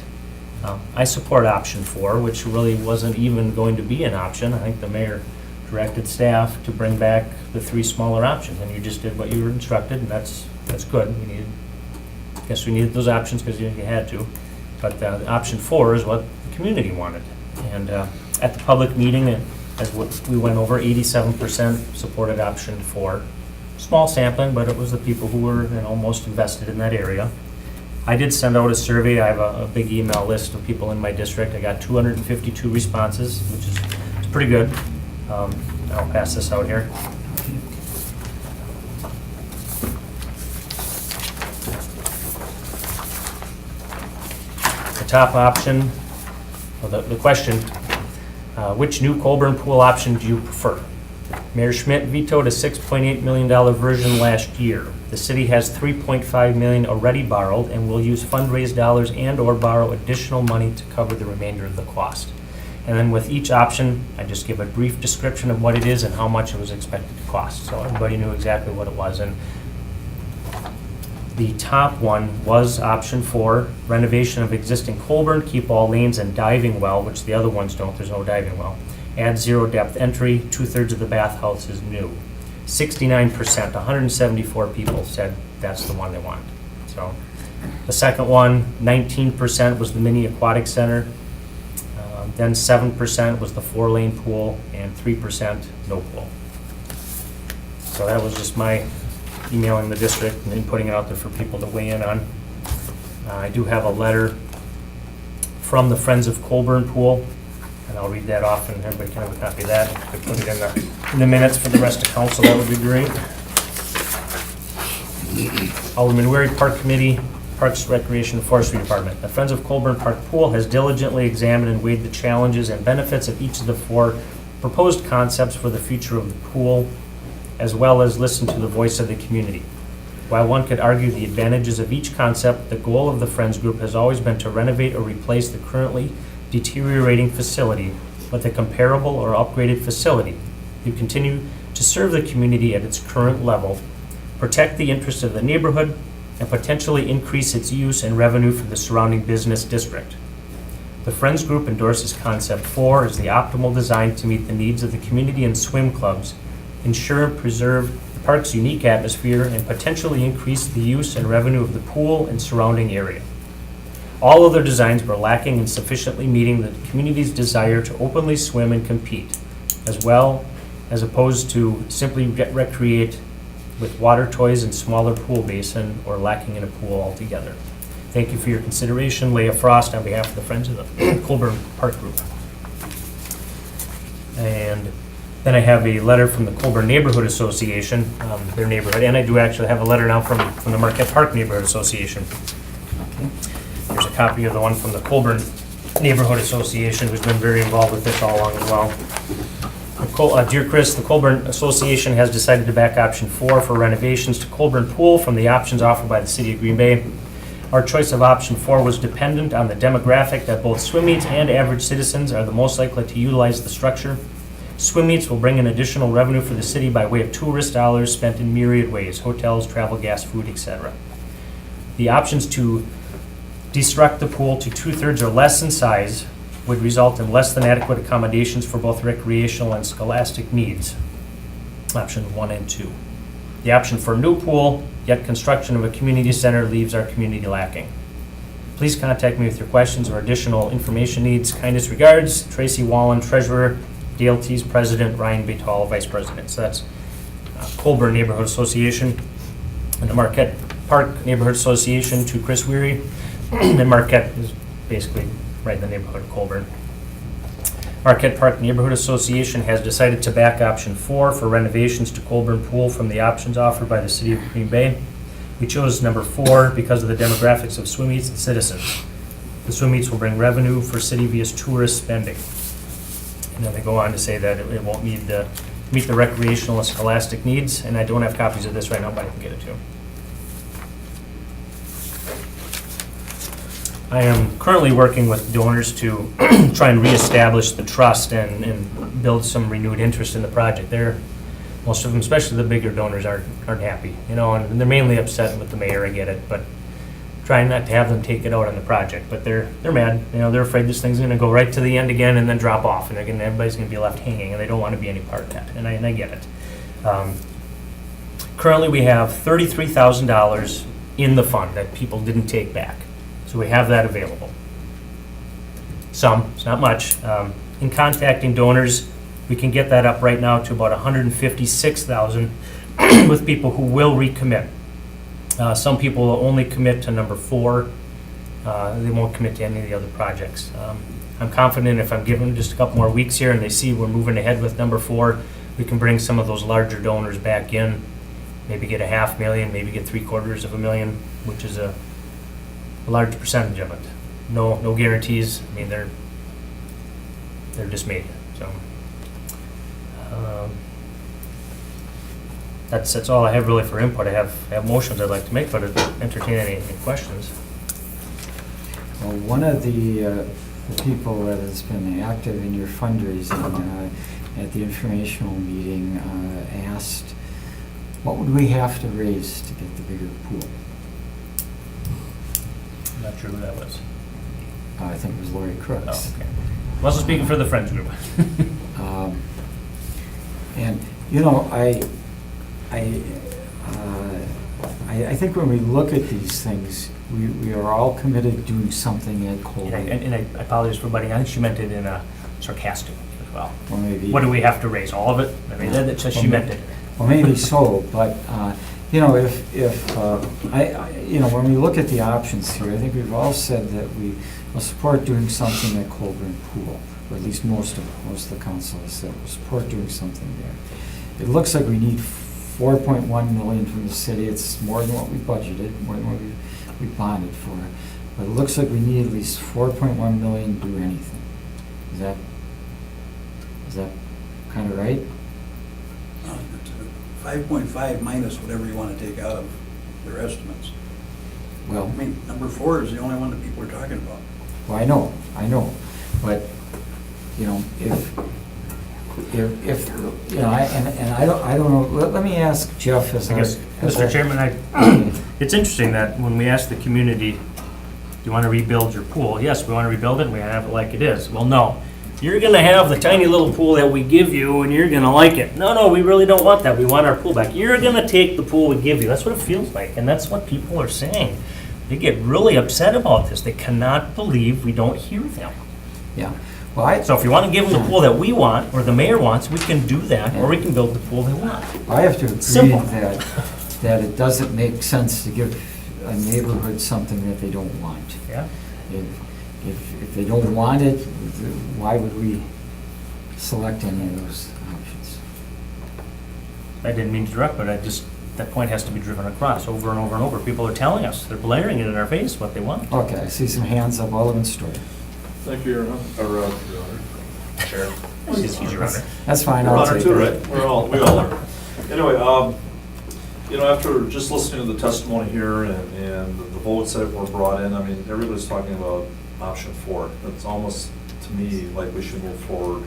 S10: I support option 4, which really wasn't even going to be an option. I think the mayor directed staff to bring back the 3 smaller options, and you just did what you were instructed, and that's good. We needed those options because you had to, but option 4 is what the community wanted. And at the public meeting, as what we went over, 87% supported option 4. Small sampling, but it was the people who were most invested in that area. I did send out a survey. I have a big email list of people in my district. I got 252 responses, which is pretty good. I'll pass this out here. top option, well, the question, which new Colburn pool option do you prefer? Mayor Schmidt vetoed a $6.8 million version last year. The city has $3.5 million already borrowed and will use fundraised dollars and/or borrow additional money to cover the remainder of the cost. And then with each option, I just give a brief description of what it is and how much it was expected to cost. So everybody knew exactly what it was. And the top one was option 4, renovation of existing Colburn, keep all lanes and diving well, which the other ones don't, there's no diving well. Add zero depth entry, 2/3 of the bathhouse is new. 69%, 174 people said that's the one they want. So the second one, 19% was the mini aquatic center. Then 7% was the 4-lane pool and 3% no pool. So that was just my emailing the district and then putting it out there for people to weigh in on. I do have a letter from the Friends of Colburn Pool, and I'll read that off and everybody can have a copy of that. If I put it in the minutes for the rest of council, that would be great. Alderman Weary, Park Committee, Parks, Recreation, and Forestry Department. The Friends of Colburn Park Pool has diligently examined and weighed the challenges and benefits of each of the 4 proposed concepts for the future of the pool, as well as listened to the voice of the community. While one could argue the advantages of each concept, the goal of the Friends Group has always been to renovate or replace the currently deteriorating facility with a comparable or upgraded facility to continue to serve the community at its current level, protect the interests of the neighborhood, and potentially increase its use and revenue for the surrounding business district. The Friends Group endorses Concept 4 as the optimal design to meet the needs of the community and swim clubs, ensure and preserve the park's unique atmosphere, and potentially increase the use and revenue of the pool and surrounding area. All other designs were lacking in sufficiently meeting the community's desire to openly swim and compete, as well as opposed to simply recreate with water toys and smaller pool basin or lacking in a pool altogether. Thank you for your consideration. Leah Frost on behalf of the Friends of the Colburn Park Group. And then I have a letter from the Colburn Neighborhood Association, their neighborhood, and I do actually have a letter now from the Marquette Park Neighborhood Association. Here's a copy of the one from the Colburn Neighborhood Association, who's been very involved with this all along as well. Dear Chris, the Colburn Association has decided to back option 4 for renovations to Colburn Pool from the options offered by the City of Green Bay. Our choice of option 4 was dependent on the demographic that both swim meets and average citizens are the most likely to utilize the structure. Swim meets will bring in additional revenue for the city by way of tourist dollars spent in myriad ways: hotels, travel, gas, food, etc. The options to destruct the pool to 2/3 or less in size would result in less than adequate accommodations for both recreational and scholastic needs. Option 1 and 2. The option for new pool, yet construction of a community center, leaves our community lacking. Please contact me with your questions or additional information needs. Kindest regards, Tracy Wallen, Treasurer, DLT's President, Ryan Batal, Vice President. So that's Colburn Neighborhood Association. And the Marquette Park Neighborhood Association to Chris Weary. And Marquette is basically right in the neighborhood of Colburn. Marquette Park Neighborhood Association has decided to back option 4 for renovations to Colburn Pool from the options offered by the City of Green Bay. We chose number 4 because of the demographics of swim meets and citizens. The swim meets will bring revenue for city via tourist spending. And then they go on to say that it won't meet the recreational and scholastic needs, and I don't have copies of this right now, but I can get it to you. I am currently working with donors to try and reestablish the trust and build some renewed interest in the project. Most of them, especially the bigger donors, aren't happy, and they're mainly upset with the mayor. I get it, but trying not to have them take it out on the project. But they're mad. They're afraid this thing's going to go right to the end again and then drop off, and everybody's going to be left hanging, and they don't want to be any part of that. And I get it. Currently, we have $33,000 in the fund that people didn't take back. So we have that available. It's not much. In contacting donors, we can get that up right now to about $156,000 with people who will recommit. Some people will only commit to number 4. They won't commit to any of the other projects. I'm confident if I'm given just a couple more weeks here and they see we're moving ahead with number 4, we can bring some of those larger donors back in, maybe get $500,000, maybe get $750,000, which is a large percentage of it. no guarantees. I mean, they're just made, so. That's all I have really for input. I have motions I'd like to make, but I'd entertain any questions.
S1: Well, one of the people that has been active in your fundraising at the informational meeting asked, what would we have to raise to get the bigger pool?
S10: I'm not sure who that was.
S1: I think it was Lori Crooks.
S10: Oh, okay. Wasn't speaking for the Friends Group.
S1: And, you know, I think when we look at these things, we are all committed to doing something at Colby.
S10: And I apologize for butting. I think she meant it in a sarcastic as well.
S1: Or maybe.
S10: What do we have to raise? All of it? I mean, that's just she meant it.
S1: Well, maybe so, but, you know, when we look at the options here, I think we've all said that we will support doing something at Colburn Pool, or at least most of the council has said we'll support doing something there. It looks like we need 4.1 million from the city. It's more than what we budgeted, more than what we bonded for. But it looks like we need at least 4.1 million to do anything. Is that kind of right?
S4: 5.5 minus whatever you want to take out of their estimates.
S1: Well,
S4: I mean, number 4 is the only one that people are talking about.
S1: well, I know, but, you know, if, you know, I don't know, let me ask Jeff as
S10: I guess, Mr. Chairman, it's interesting that when we ask the community, do you want to rebuild your pool? Yes, we want to rebuild it, and we have it like it is. Well, no. You're going to have the tiny little pool that we give you, and you're going to like it. No, we really don't want that. We want our pool back. You're going to take the pool we give you. That's what it feels like, and that's what people are saying. They get really upset about this. They cannot believe we don't hear them.
S1: Yeah, well,
S10: So if you want to give them the pool that we want, or the mayor wants, we can do that, or we can build the pool they want.
S1: I have to agree
S10: Simple.
S1: that it doesn't make sense to give a neighborhood something that they don't want.
S10: Yeah?
S1: If they don't want it, why would we select any of those options?
S10: I didn't mean to interrupt, but that point has to be driven across over and over and over. People are telling us, they're blaring it in our face, what they want.
S1: Okay, I see some hands up, Alderman Story.
S2: Thank you, Your Honor. Chair.
S10: He's your honor.
S1: That's fine,
S2: Your
S1: I'll
S2: Honor
S1: take
S2: too,
S1: it.
S2: right? We all are. Anyway, you know, after just listening to the testimony here and the votes that were brought in, I mean, everybody's talking about option 4. It's almost, to me, like we should move forward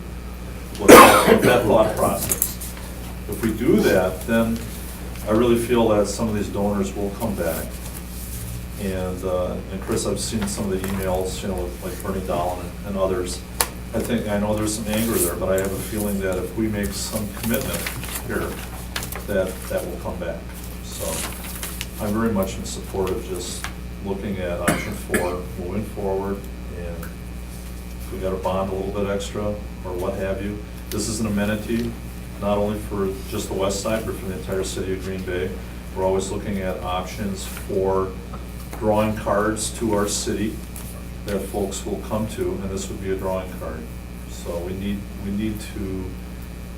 S2: with that thought process. If we do that, then I really feel that some of these donors will come back. And Chris, I've seen some of the emails, you know, with like Bernie Dolan and others. I know there's some anger there, but I have a feeling that if we make some commitment here, that will come back. So I'm very much in support of just looking at option 4, moving forward, and if we got to bond a little bit extra or what have you. This is an amenity, not only for just the west side, but for the entire city of Green Bay. We're always looking at options for drawing cards to our city that folks will come to, and this would be a drawing card. So we need to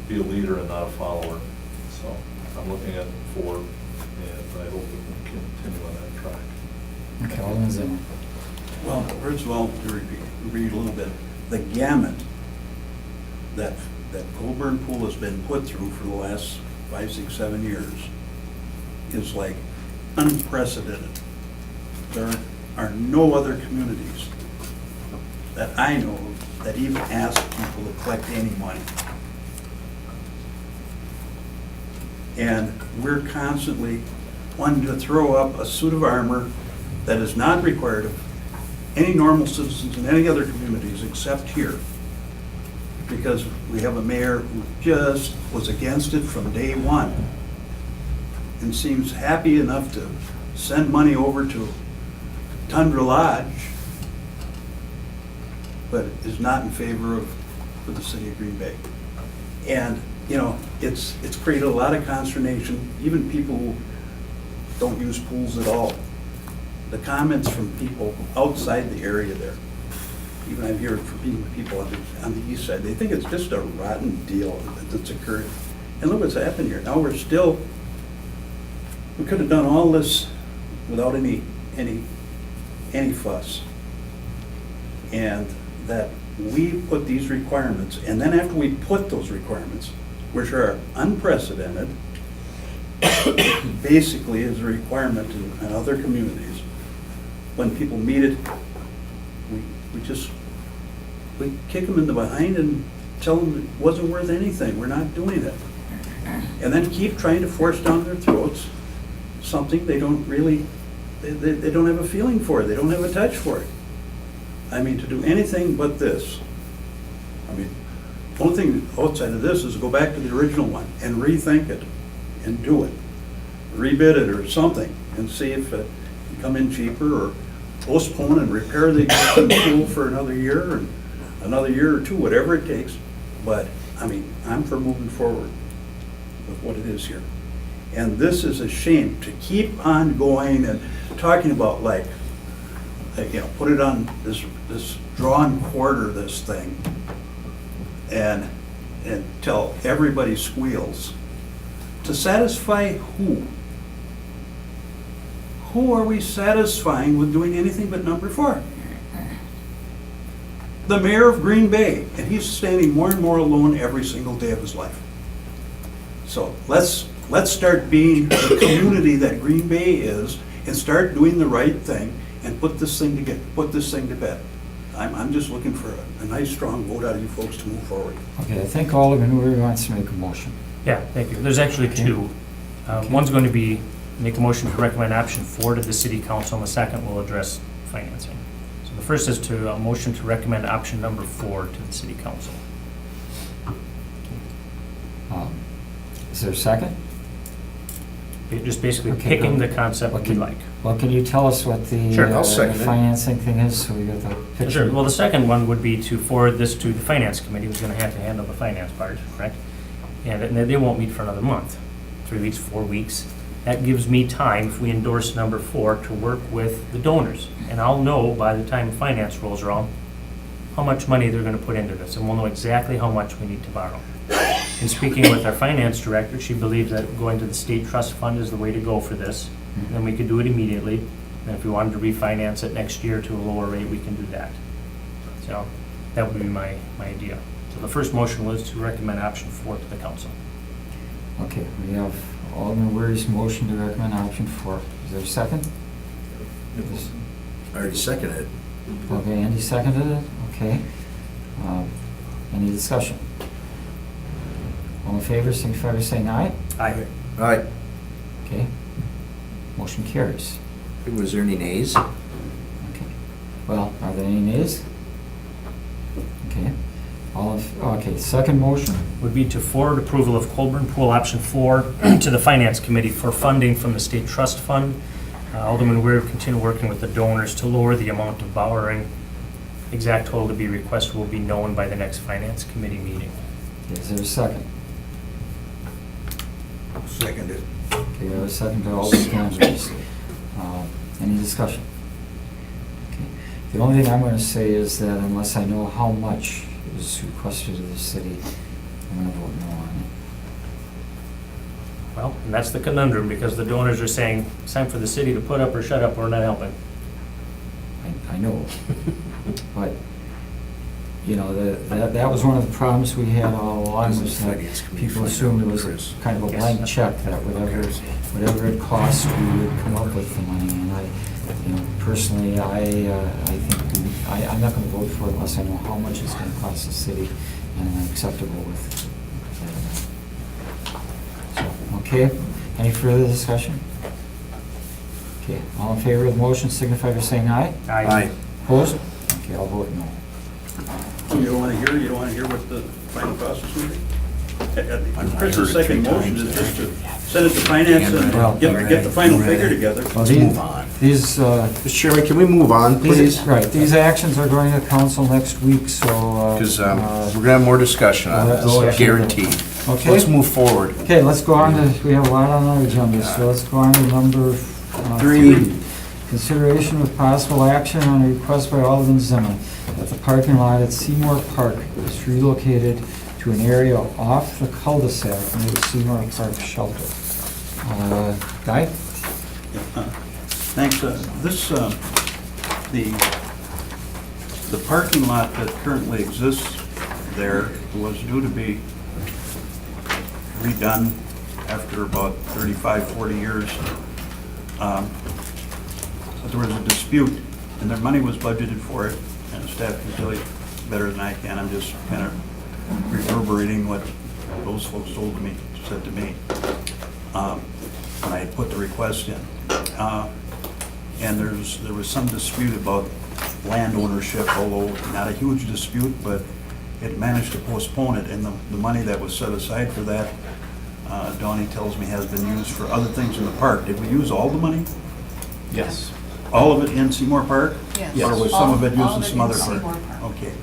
S2: be a leader and not a follower. So I'm looking at 4, and I hope we can continue on that track.
S1: Okay, Alderman Zimmer.
S4: Well, first of all, to read a little bit, the gamut that Colburn Pool has been put through for the last 5, 6, 7 years is like unprecedented. There are no other communities that I know of that even ask people to collect any money. And we're constantly wanting to throw up a suit of armor that is not required of any normal citizens in any other communities except here. Because we have a mayor who just was against it from day one and seems happy enough to send money over to Tundra Lodge, but is not in favor of for the city of Green Bay. And, you know, it's created a lot of consternation, even people who don't use pools at all. The comments from people outside the area there, even I've heard from people on the east side, they think it's just a rotten deal that's occurred. And look what's happened here. Now we could have done all this without any fuss. And that we put these requirements, and then after we put those requirements, which are unprecedented, basically is a requirement in other communities, when people meet it, we kick them in the behind and tell them it wasn't worth anything, we're not doing it. And then keep trying to force down their throats something they don't really, they don't have a feeling for it, they don't have a touch for it. I mean, to do anything but this. I mean, the only thing outside of this is go back to the original one and rethink it and do it. Rebid it or something and see if it can come in cheaper, or postpone and repair the existing pool for another year and another year or two, whatever it takes. But, I mean, I'm for moving forward with what it is here. And this is a shame to keep on going and talking about like, you know, put it on this drawn quarter, this thing, and till everybody squeals. To satisfy who? Who are we satisfying with doing anything but number 4? The mayor of Green Bay, and he's standing more and more alone every single day of his life. So let's start being the community that Green Bay is, and start doing the right thing, and put this thing to bed. I'm just looking for a nice, strong vote out of you folks to move forward.
S1: Okay, I think Alderman Weary wants to make a motion.
S10: Yeah, thank you. There's actually two. One's going to be make a motion to recommend option 4 to the city council, and the second will address financing. So the first is to a motion to recommend option number 4 to the city council.
S1: Is there a second?
S10: You're just basically
S1: Okay,
S10: picking
S1: go.
S10: the concept
S1: What
S10: we
S1: can-
S10: like.
S1: Well, can you tell us what the
S7: Sure, I'll second it.
S1: financing thing is, so we get the picture?
S10: Sure. Well, the second one would be to forward this to the finance committee, who's going to have to handle the finance part, correct? And they won't meet for another month, 3 weeks, 4 weeks. That gives me time, if we endorse number 4, to work with the donors. And I'll know by the time finance rolls around how much money they're going to put into this, and we'll know exactly how much we need to borrow. In speaking with our finance director, she believes that going to the state trust fund is the way to go for this. And then we could do it immediately. And if we wanted to refinance it next year to a lower rate, we can do that. So that would be my idea. So the first motion was to recommend option 4 to the council.
S1: Okay, we have Alderman Weary's motion to recommend option 4. Is there a second?
S7: I already seconded it.
S1: Okay, Andy seconded it, okay. Any discussion? All in favor, signify by saying aye.
S10: Aye.
S7: All right.
S1: Okay. Motion carries.
S7: Was there any nays?
S1: Okay. Well, are there any nays? Okay. Okay, second motion.
S10: Would be to forward approval of Colburn Pool option 4 to the finance committee for funding from the state trust fund. Alderman Weir will continue working with the donors to lower the amount of borrowing. Exact total to be requested will be known by the next finance committee meeting.
S1: Okay, is there a second?
S4: Seconded.
S1: Okay, we have a second by Alderman Andrews. Any discussion? Okay. The only thing I'm going to say is that unless I know how much is requested of the city, I'm going to vote no on
S10: Well, and that's the conundrum, because the donors are saying, it's time for the city to put up or shut up, we're not helping.
S1: it. I know. But, you know, that was one of the problems we had all along, was that people assumed it was kind of a blank check, that whatever it cost, we would come up with the money. And personally, I think I'm not going to vote for it unless I know how much it's going to cost the city and I'm acceptable with that. So, okay, any further discussion? Okay, all in favor of the motion signify by saying aye.
S7: Aye.
S1: Opposed? Okay, I'll vote no.
S4: You don't want to hear what the final process will be?
S7: I
S4: Chris's
S7: heard it
S4: second
S7: 3
S4: motion
S7: times
S4: is just to
S7: today.
S4: send it to finance
S1: Well,
S4: and get the final figure together.
S1: Well,
S7: Let's
S1: these-
S7: move on.
S1: These,
S7: Mr. Chairman, can we move on, please?
S1: right, these actions are going to council next week, so.
S7: Because we're going to have more discussion on this, guaranteed.
S1: Okay.
S7: Let's move forward.
S1: Okay, let's go on to, we have a lot on our agenda, so let's go on to number
S7: 3.
S1: Consideration with possible action on a request by Alderman Zimmer that the parking lot at Seymour Park is relocated to an area off the cul-de-sac near the Seymour Park shelter. Guy?
S4: Thanks. The parking lot that currently exists there was due to be redone after about 35, 40 years. But there was a dispute, and their money was budgeted for it, and staff can tell you better than I can. I'm just kind of reverberating what those folks said to me, when I put the request in. And there was some dispute about land ownership, although not a huge dispute, but it managed to postpone it, and the money that was set aside for that, Donnie tells me, has been used for other things in the park. Did we use all the money?
S5: Yes.
S4: All of it in Seymour Park?
S3: Yes.
S4: Or was some of it used
S3: All
S4: in
S3: of it
S4: some
S3: in
S4: other
S3: Seymour
S4: park?
S3: Park.
S4: Okay.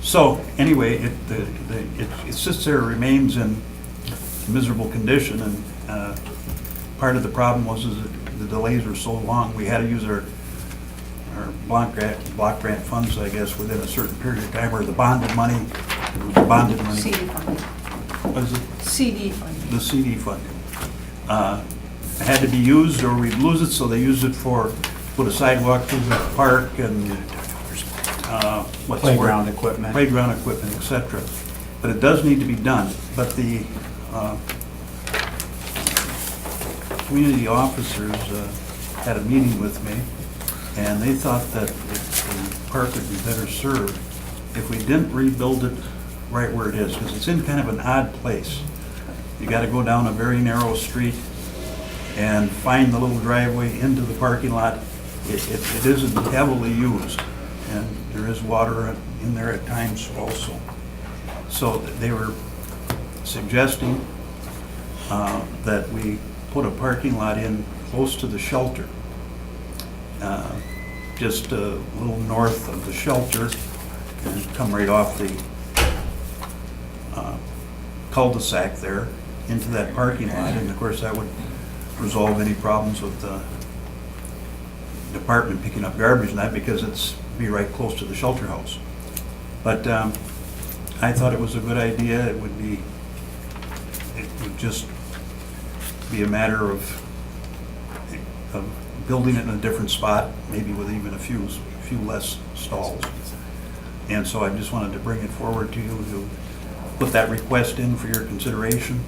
S4: So, anyway, it sits there, remains in miserable condition, and part of the problem was is that the delays were so long, we had to use our block grant funds, I guess, within a certain period of time, or the bonded money, it was the bonded money.
S3: CD funding.
S4: What is it?
S3: CD funding.
S4: The CD funding. It had to be used or we'd lose it, so they used it for, put a sidewalk through the park and what's the word?
S5: Playground equipment.
S4: Playground equipment, et cetera. But it does need to be done. But the community officers had a meeting with me, and they thought that the park would be better served if we didn't rebuild it right where it is, because it's in kind of an odd place. You got to go down a very narrow street and find the little driveway into the parking lot. It isn't heavily used, and there is water in there at times also. So they were suggesting that we put a parking lot in close to the shelter, just a little north of the shelter, and come right off the cul-de-sac there into that parking lot. And of course, that would resolve any problems with the department picking up garbage and that, because it's be right close to the shelter house. But I thought it was a good idea. It would just be a matter of building it in a different spot, maybe with even a few less stalls. And so I just wanted to bring it forward to you to put that request in for your consideration.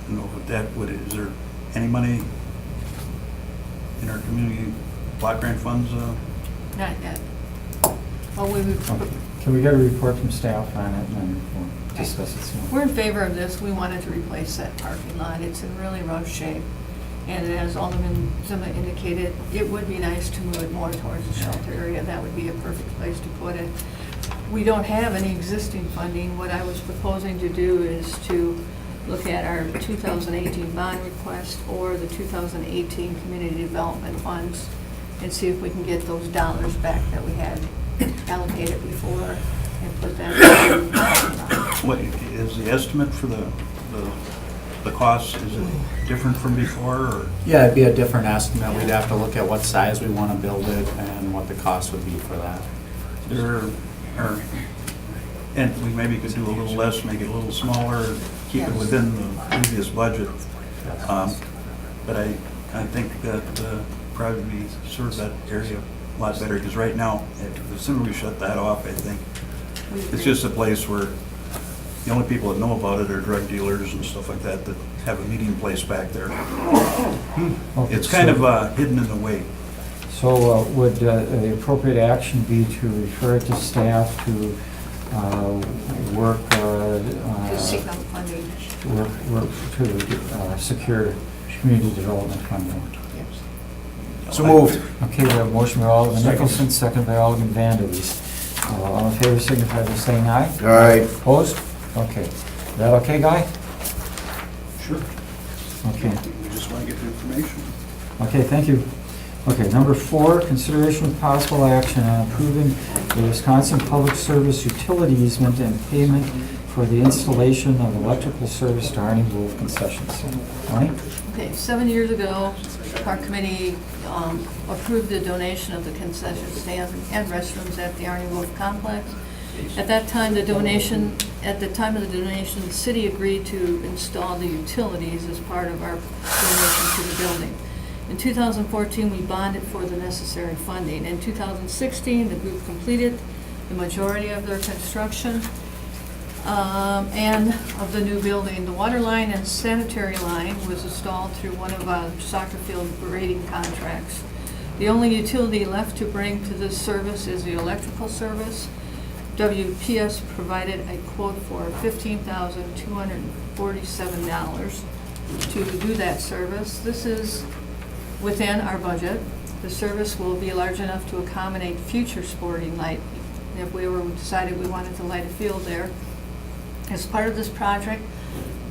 S4: Is there any money in our community block grant funds?
S3: Not yet. Oh, we would,
S1: Okay. Can we get a report from staff on it, and then we'll discuss it soon?
S3: we're in favor of this. We wanted to replace that parking lot. It's in really rough shape. And as Alderman Zima indicated, it would be nice to move it more towards the shelter area. That would be a perfect place to put it. We don't have any existing funding. What I was proposing to do is to look at our 2018 bond request or the 2018 community development funds and see if we can get those dollars back that we had allocated before and put that in.
S4: What is the estimate for the cost? Is it different from before, or?
S5: Yeah, it'd be a different estimate. We'd have to look at what size we want to build it and what the cost would be for that.
S4: And we maybe could do a little less, make it a little smaller, keep it within the previous budget. But I think that probably serve that area a lot better, because right now, the sooner we shut that off, I think, it's just a place where the only people that know about it are drug dealers and stuff like that have a meeting place back there.
S1: Okay,
S4: It's kind
S1: so-
S4: of hidden in the way.
S1: So would the appropriate action be to refer it to staff to work,
S3: To seek out funding.
S1: work to secure community development funding?
S5: So moved.
S1: Okay, we have a motion by Alderman Nicholson, second by Alderman Vanderleest. All in favor signify by saying aye.
S7: All right.
S1: Opposed? Okay. Is that okay, Guy?
S4: Sure.
S1: Okay.
S4: We just want to get the information.
S1: Okay, thank you. Okay, number 4, consideration of possible action on approving the Wisconsin Public Service utility easement and payment for the installation of electrical service to Arnie Wolf Concession Center. Arnie?
S3: Okay, 7 years ago, our committee approved the donation of the concession stands and restrooms at the Arnie Wolf Complex. At that time, the donation, the city agreed to install the utilities as part of our donation to the building. In 2014, we bonded for the necessary funding. In 2016, the group completed the majority of their construction and of the new building. The water line and sanitary line was installed through one of our soccer field grading contracts. The only utility left to bring to this service is the electrical service. WPS provided a quote for $15,247 to do that service. This is within our budget. The service will be large enough to accommodate future sporting light if we were decided we wanted to light a field there. As part of this project,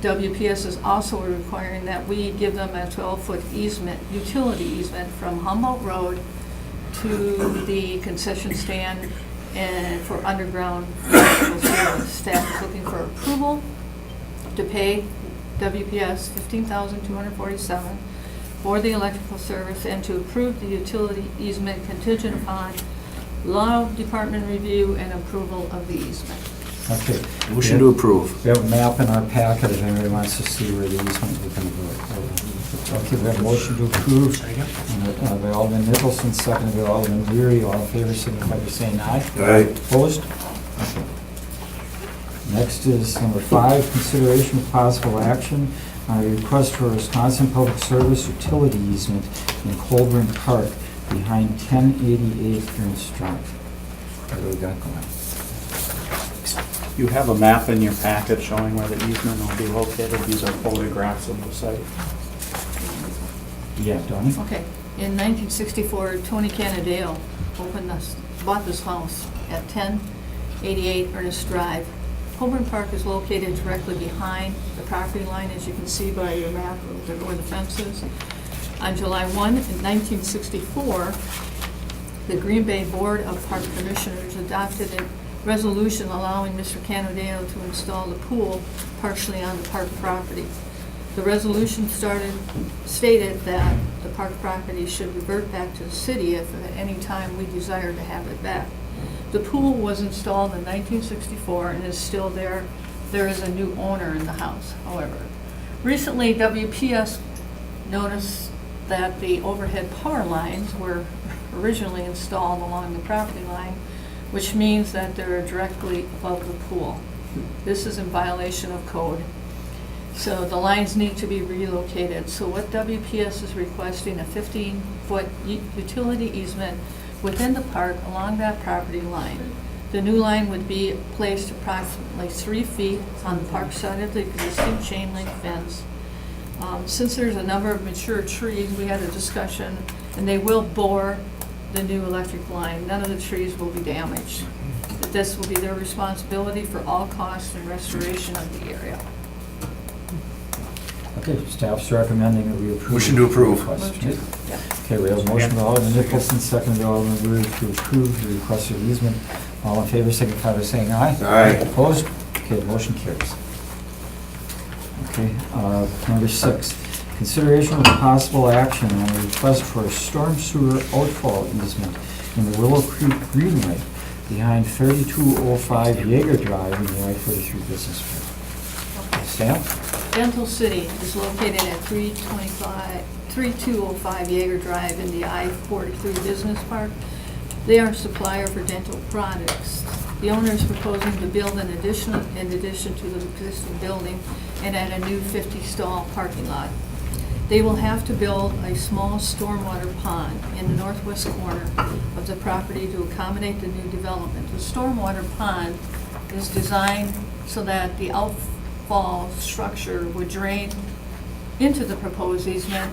S3: WPS is also requiring that we give them a 12-foot easement, utility easement from Humboldt Road to the concession stand and for underground electrical service. Staff is looking for approval to pay WPS $15,247 for the electrical service and to approve the utility easement contingent upon law department review and approval of the easement.
S1: Okay.
S7: Motion to approve.
S1: We have a map in our packet if anybody wants to see where the easement we're going to do it. Okay, we have a motion to approve by Alderman Nicholson, seconded by Alderman Weary. All in favor, signify by saying aye.
S6: Aye.
S1: Opposed? Okay. Next is number 5, consideration of possible action on a request for Wisconsin Public Service utility easement in Colburn Park behind 1088 Ernst Drive. What do we got going?
S5: You have a map in your packet showing where the easement will be located. These are photographs of the site.
S1: Yeah, Donnie?
S3: Okay, in 1964, Tony Canadale bought this house at 1088 Ernest Drive. Colburn Park is located directly behind the property line, as you can see by your map where the fence is. On July 1, in 1964, the Green Bay Board of Park Commissioners adopted a resolution allowing Mr. Canadale to install the pool partially on the park property. The resolution stated that the park property should revert back to the city if at any time we desire to have it back. The pool was installed in 1964 and is still there. There is a new owner in the house, however. Recently, WPS noticed that the overhead power lines were originally installed along the property line, which means that they're directly above the pool. This is in violation of code. So the lines need to be relocated. So what WPS is requesting, a 15-foot utility easement within the park along that property line. The new line would be placed approximately 3 feet on the park side of the existing chain link fence. Since there's a number of mature trees, we had a discussion, and they will bore the new electric line. None of the trees will be damaged. This will be their responsibility for all costs and restoration of the area.
S1: Okay, staff's recommending that we approve.
S7: Motion to approve.
S1: Request.
S3: Move to- yeah.
S1: Okay, we have a motion by Alderman Nicholson, seconded by Alderman Weary to approve the requested easement. All in favor, signify by saying aye.
S7: Aye.
S1: Opposed? Okay, the motion carries. Okay, number 6, consideration of possible action on a request for a storm sewer outfall easement in the Willow Creek Greenway behind 3205 Jaeger Drive in the I-43 Business Park. Staff?
S3: Dental City is located at 3205 Jaeger Drive in the I-43 Business Park. They are a supplier for dental products. The owner is proposing to build an addition in addition to the existing building and add a new 50-stall parking lot. They will have to build a small stormwater pond in the northwest corner of the property to accommodate the new development. The stormwater pond is designed so that the outfall structure would drain into the proposed easement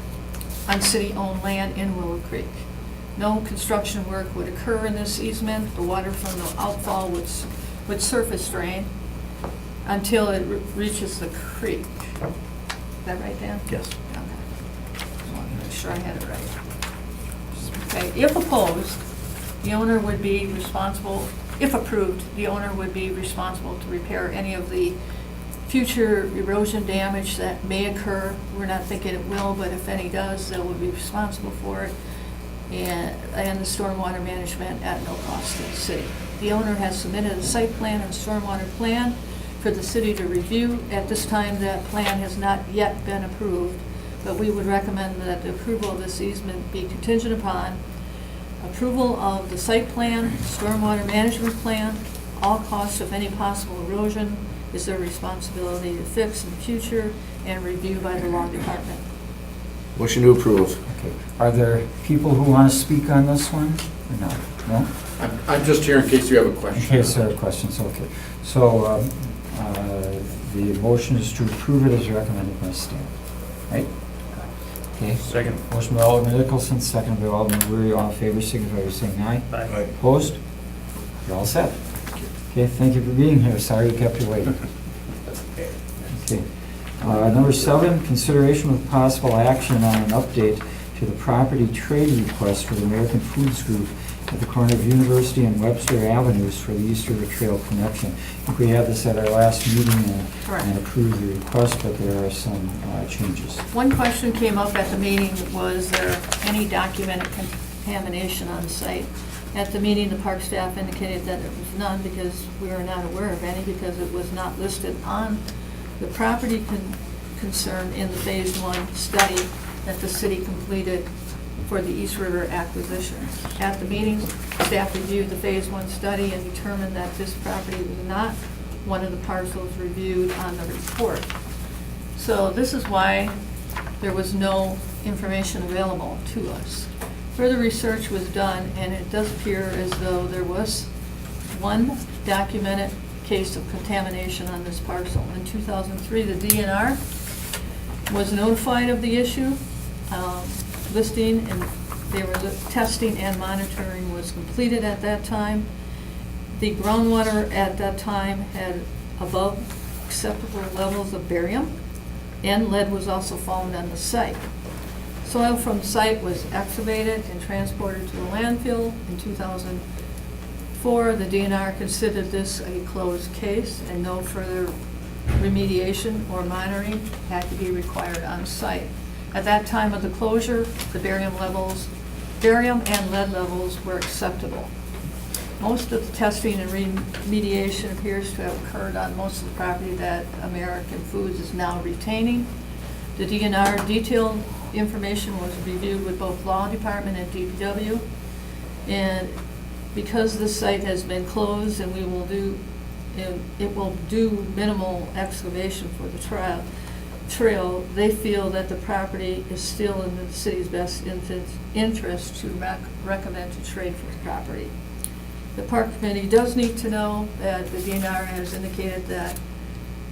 S3: on city-owned land in Willow Creek. No construction work would occur in this easement. The water from the outfall would surface drain until it reaches the creek. Is that right, Dan?
S5: Yes.
S3: Okay. Just wanted to make sure I had it right. Okay, if opposed, the owner would be responsible, if approved, the owner would be responsible to repair any of the future erosion damage that may occur. We're not thinking it will, but if any does, they will be responsible for it. And the stormwater management at no cost to the city. The owner has submitted a site plan and stormwater plan for the city to review. At this time, that plan has not yet been approved but we would recommend that the approval of this easement be contingent upon approval of the site plan, stormwater management plan. All costs of any possible erosion is their responsibility to fix in the future, and review by the law department.
S7: Motion to approve.
S1: Okay. Are there people who want to speak on this one or not? No?
S12: I'm just here in case you have a
S1: In
S12: question.
S1: case there are questions, okay. So the motion is to approve it as recommended by staff, right? Okay.
S10: Second.
S1: Motion by Alderman Nicholson, second by Alderman Weary. All in favor, signify by saying aye.
S10: Aye.
S1: Opposed? You're all set. Okay, thank you for being here. Sorry you kept you waiting. Okay. Number 7, consideration with possible action on an update to the property trade request for the American Foods Group at the corner of University and Webster Avenues for the East River Trail connection. I think we had this at our last meeting
S3: Correct.
S1: and approved the request, but there are some changes.
S3: One question came up at the meeting, was there any documented contamination on site? At the meeting, the park staff indicated that there was none because we were not aware of any, because it was not listed on the property concern in the Phase 1 study that the city completed for the East River acquisition. At the meeting, staff reviewed the Phase 1 study and determined that this property was not one of the parcels reviewed on the report. So this is why there was no information available to us. Further research was done, and it does appear as though there was one documented case of contamination on this parcel. In 2003, the DNR was notified of the issue, listing, and they were testing and monitoring was completed at that time. The groundwater at that time had above acceptable levels of barium, and lead was also found on the site. Soil from the site was excavated and transported to the landfill. In 2004, the DNR considered this a closed case, and no further remediation or monitoring had to be required on site. At that time of the closure, the barium and lead levels were acceptable. Most of the testing and remediation appears to have occurred on most of the property that American Foods is now retaining. The DNR detailed information was reviewed with both law department and DPW. And because this site has been closed and it will do minimal excavation for the trail, they feel that the property is still in the city's best interest to recommend to trade for the property. The park committee does need to know that the DNR has indicated that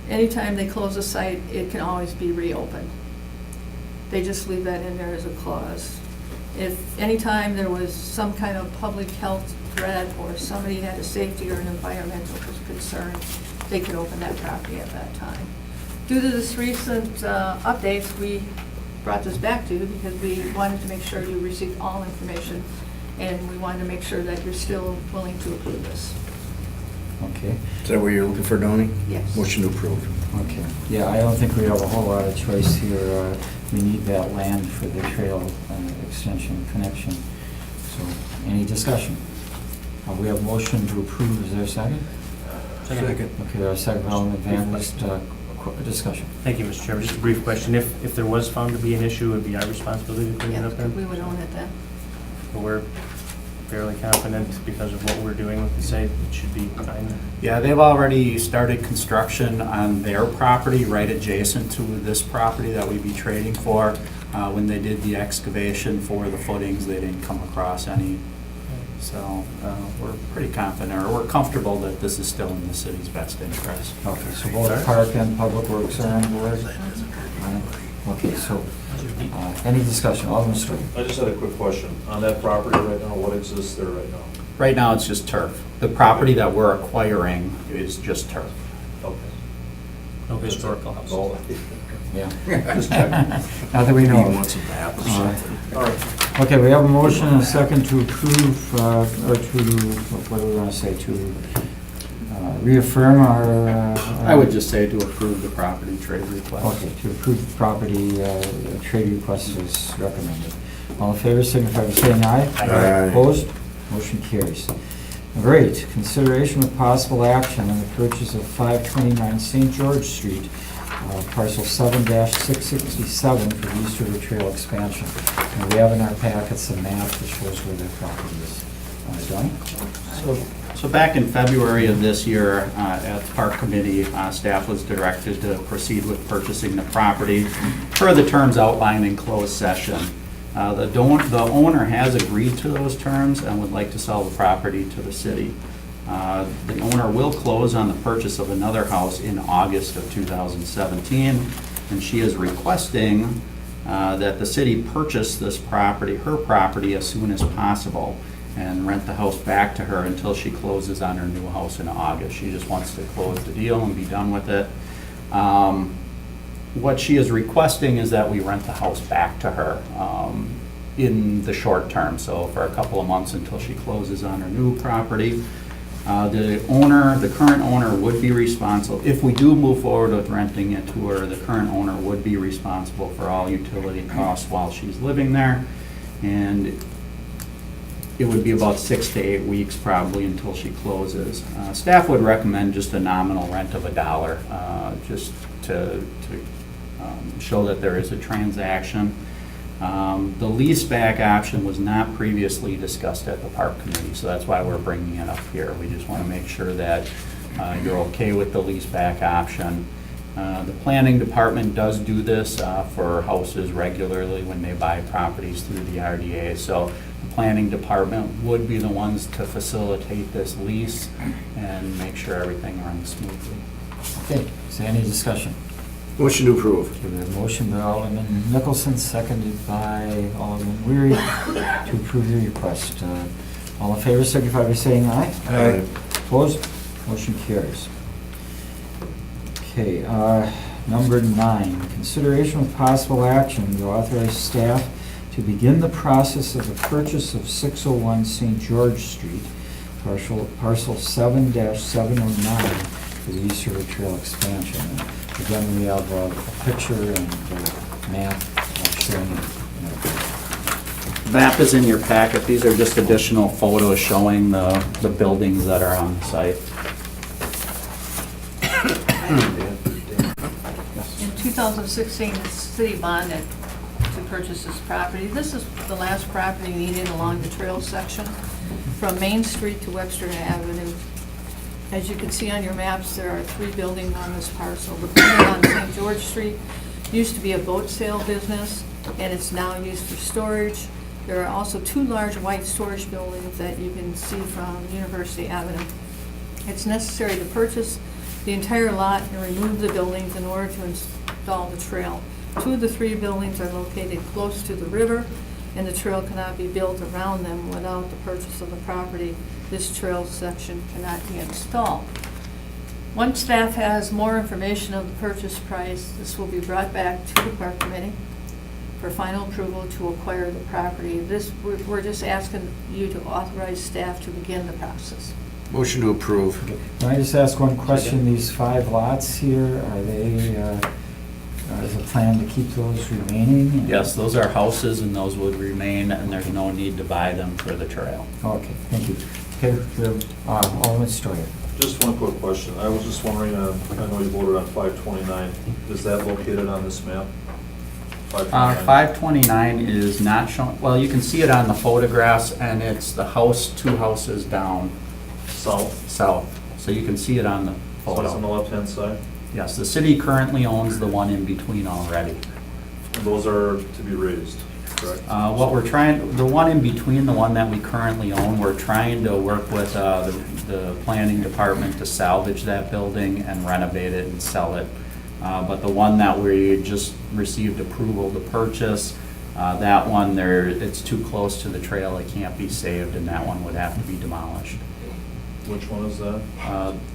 S3: anytime they close a site, it can always be reopened. They just leave that in there as a clause. If anytime there was some kind of public health threat or somebody had a safety or an environmental concern, they could open that property at that time. Due to this recent updates, we brought this back to you because we wanted to make sure you received all information, and we wanted to make sure that you're still willing to approve this.
S1: Okay.
S7: Is that what you're looking for, Donnie?
S3: Yes.
S7: Motion to approve.
S1: Okay. Yeah, I don't think we have a whole lot of choice here. We need that land for the trail extension connection. So, any discussion? We have a motion to approve. Is there a second?
S7: Second.
S1: Okay, there's a second. Alderman Van List, discussion.
S10: Thank you, Mr. Chairman. Just a brief question. If there was found to be an issue, it would be our responsibility to bring it
S3: Yeah,
S10: up then?
S3: we would own it then.
S10: But we're fairly confident because of what we're doing with the site, it should be fine.
S5: Yeah, they've already started construction on their property right adjacent to this property that we'd be trading for. When they did the excavation for the footings, they didn't come across any. So we're pretty confident, or we're comfortable that this is still in the city's best interest.
S1: Okay, so both Park and Public Works are on board? Okay, so, any discussion? Alderman Stern.
S2: I just had a quick question. On that property right now, what exists there right now?
S5: Right now, it's just turf. The property that we're acquiring is just turf.
S2: Okay.
S10: No historical house.
S2: Oh,
S1: Yeah.
S2: just checking.
S1: Now that we know.
S7: You want some map or something?
S2: All right.
S1: Okay, we have a motion and a second to approve, or to, what do we want to say, to reaffirm our...
S5: I would just say to approve the property trade request.
S1: Okay, to approve the property trade request as recommended. All in favor, signify by saying aye.
S7: Aye.
S1: Opposed? Motion carries. Great. Consideration of possible action on the purchase of 529 St. George Street parcel 7-667 for the East River Trail expansion. And we have in our packets a map that shows where that property is. Donnie?
S5: So back in February of this year, at the Park Committee, staff was directed to proceed with purchasing the property per the terms outlined in closed session. The owner has agreed to those terms and would like to sell the property to the city. The owner will close on the purchase of another house in August of 2017, and she is requesting that the city purchase this property, her property, as soon as possible, and rent the house back to her until she closes on her new house in August. She just wants to close the deal and be done with it. What she is requesting is that we rent the house back to her in the short term, so for a couple of months until she closes on her new property. The current owner would be responsible, if we do move forward with renting it to her, the current owner would be responsible for all utility costs while she's living there. And it would be about 6 to 8 weeks probably until she closes. Staff would recommend just a nominal rent of $1, just to show that there is a transaction. The leaseback option was not previously discussed at the Park Committee, so that's why we're bringing it up here. We just want to make sure that you're okay with the leaseback option. The planning department does do this for houses regularly when they buy properties through the RDA, so the planning department would be the ones to facilitate this lease and make sure everything runs smoothly.
S1: Okay, is there any discussion?
S7: Motion to approve.
S1: Okay, we have a motion by Alderman Nicholson, seconded by Alderman Weary to approve the request. All in favor, signify by saying aye.
S7: Aye.
S1: Opposed? Motion carries. Okay, number 9, consideration with possible action to authorize staff to begin the process of the purchase of 601 St. George Street, parcel 7-709 for the East River Trail expansion. Again, we have a picture and a map showing it.
S5: Map is in your packet. These are just additional photos showing the buildings that are on the site.
S3: In 2016, the city bonded to purchase this property. This is the last property needed along the trail section from Main Street to Webster Avenue. As you can see on your maps, there are 3 buildings on this parcel. The building on St. George Street used to be a boat sale business, and it's now used for storage. There are also 2 large white storage buildings that you can see from University Avenue. It's necessary to purchase the entire lot and remove the buildings in order to install the trail. 2 of the 3 buildings are located close to the river, and the trail cannot be built around them without the purchase of the property. This trail section cannot be installed. Once staff has more information of the purchase price, this will be brought back to the Park Committee for final approval to acquire the property. We're just asking you to authorize staff to begin the process.
S7: Motion to approve.
S1: Can I just ask one question? These 5 lots here, are they, is the plan to keep those remaining?
S5: Yes, those are houses and those would remain, and there's no need to buy them for the trail.
S1: Okay, thank you. Okay, Alderman Stoyer.
S2: Just one quick question. I was just wondering, I know you voted on 529. Is that located on this map?
S5: 529 is not shown, well, you can see it on the photographs, and it's the house 2 houses down
S2: South?
S5: south. So you can see it on the
S2: So it's on the
S5: photo.
S2: left-hand side?
S5: Yes, the city currently owns the one in between already.
S2: And those are to be raised, correct?
S5: What we're trying, the one in between, the one that we currently own, we're trying to work with the planning department to salvage that building and renovate it and sell it. But the one that we just received approval to purchase, that one it's too close to the trail, it can't be saved, and that one would have to be demolished.
S2: Which one is that?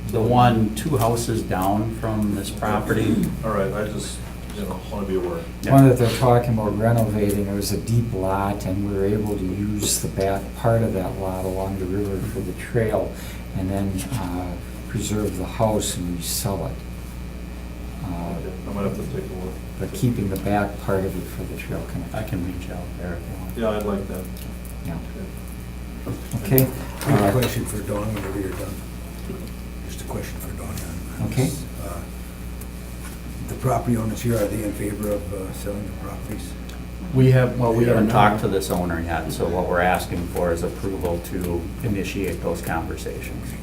S5: The one 2 houses down from this property.
S2: All right, I just, want to be aware.
S1: One that they're talking about renovating, it was a deep lot, and we were able to use the back part of that lot along the river for the trail, and then preserve the house and resell it.
S2: I might have to take a look.
S1: But keeping the back part of it for the trail
S5: I
S1: connection.
S5: can reach out there if you want.
S2: Yeah, I'd like that.
S1: Yeah. Okay.
S8: I have a question for Dawn whenever you're done. Just a question for Dawn on
S1: Okay.
S8: this. The property owners here, are they in favor of selling the properties?
S5: We haven't
S8: Yeah.
S5: talked to this owner yet, so what we're asking for is approval to initiate those conversations.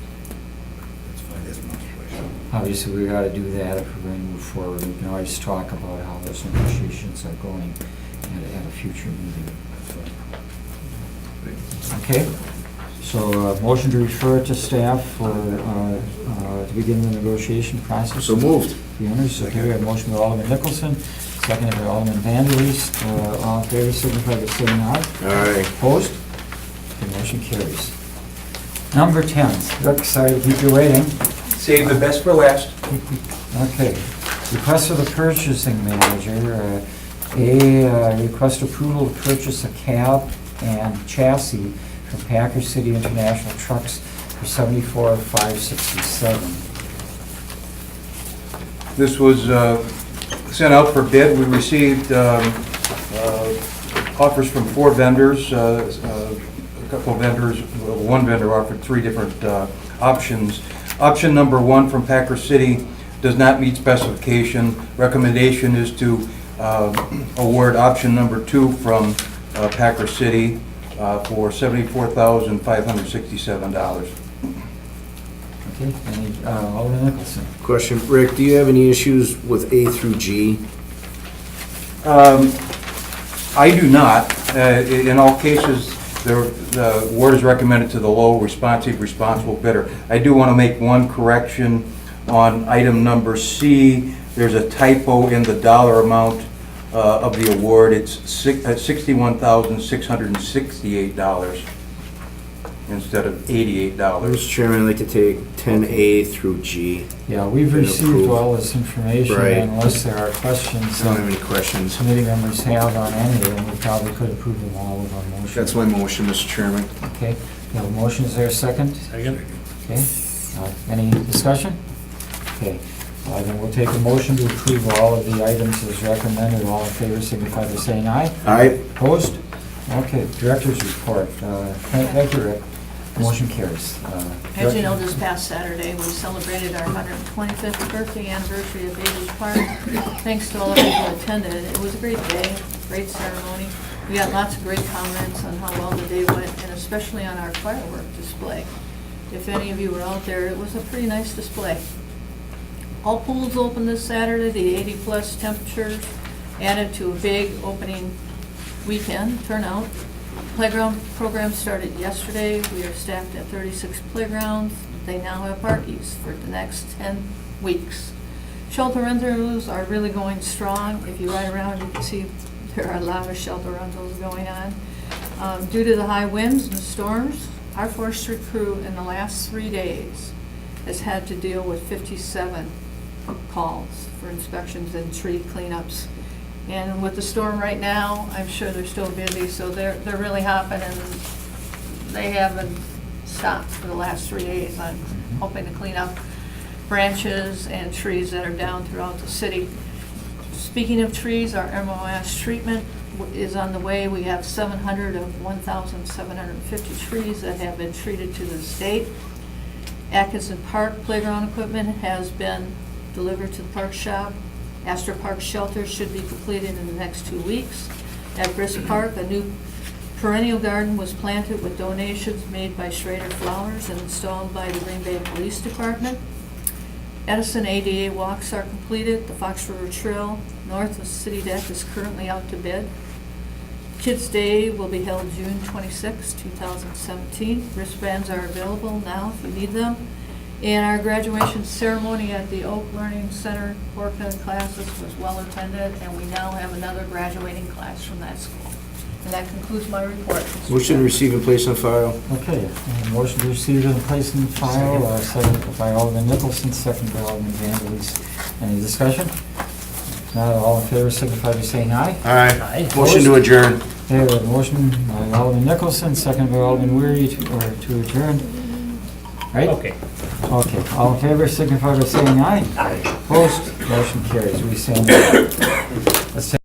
S8: That's fine, that's my question.
S1: Obviously, we gotta do that if we're gonna move forward. We can always talk about how those negotiations are going at a future meeting. Okay, so motion to refer to staff for, to begin the negotiation process.
S7: So moved.
S1: The owners, okay, we have a motion by Alderman Nicholson, seconded by Alderman Vanderleest. All in favor, signify by saying aye.
S7: Aye.
S1: Opposed? The motion carries. Number 10, Rick, sorry to keep you waiting.
S13: Save the best for last.
S1: Okay, request of the purchasing manager, request approval to purchase a cab and chassis from Packer City International Trucks for $74,567.
S13: This was sent out for bid. We received offers from 4 vendors. A couple of vendors, one vendor offered 3 different options. Option number 1 from Packer City does not meet specification. Recommendation is to award option number 2 from Packer City for $74,567.
S1: Okay, Alderman Nicholson.
S7: Question, Rick, do you have any issues with A through G?
S13: I do not. In all cases, the award is recommended to the low responsible bidder. I do want to make one correction on item number C. There's a typo in the dollar amount of the award. It's $61,668 instead of $88.
S7: Mr. Chairman, I'd like to take 10A through G.
S1: Yeah, we've
S7: Been
S1: received
S7: approved.
S1: all this information,
S7: Right.
S1: unless there are questions
S7: I don't have
S1: that
S7: any questions.
S1: committee members have on any of them, we probably could approve them all with our motion.
S7: That's my motion, Mr. Chairman.
S1: Okay, we have a motion, is there a second?
S10: Second?
S1: Okay, any discussion? Okay, then we'll take a motion to approve all of the items as recommended. All in favor signify by saying aye.
S7: Aye.
S1: Opposed? Okay, director's report. Thank you, Rick. Motion carries.
S3: As you know, this past Saturday, we celebrated our 125th birthday anniversary of Bailey's Park. Thanks to all the people who attended. It was a great day, great ceremony. We got lots of great comments on how well the day went, and especially on our firework display. If any of you were out there, it was a pretty nice display. All pools opened this Saturday. The 80-plus temperatures added to a big opening weekend turnout. Playground program started yesterday. We are staffed at 36 playgrounds. They now have parties for the next 10 weeks. Shelter rentals are really going strong. If you ride around, you can see there are a lot of shelter rentals going on. Due to the high winds and storms, our forestry crew in the last 3 days has had to deal with 57 calls for inspections and tree cleanups. And with the storm right now, I'm sure they're still busy, so they're really hopping, and they haven't stopped for the last 3 days on helping to clean up branches and trees that are down throughout the city. Speaking of trees, our MOS treatment is on the way. We have 700 of 1,750 trees that have been treated to this date. Atkinson Park playground equipment has been delivered to the park shop. Astor Park shelter should be completed in the next 2 weeks. At Brisk Park, a new perennial garden was planted with donations made by Schrader Flowers and installed by the Green Bay Police Department. Edison ADA walks are completed. The Fox River Trail north of City Deck is currently out to bid. Kids Day will be held June 26, 2017. Wristbands are available now if you need them. And our graduation ceremony at the Oak Learning Center, Orca classes was well attended, and we now have another graduating class from that school. And that concludes my report. Mr.
S7: Motion to
S3: Chairman.
S7: receive and place on file.
S1: Okay, motion to receive and place in file, second by Alderman Nicholson, second by Alderman Vanderleest. Any discussion? If not, all in favor signify by saying aye.
S7: Aye. Motion to adjourn.
S1: Okay, we have a motion by Alderman Nicholson, second by Alderman Weary to adjourn. Right?
S10: Okay.
S1: Okay, all in favor signify by saying aye.
S10: Aye.
S1: Opposed, motion carries. We stand adjourned. Let's take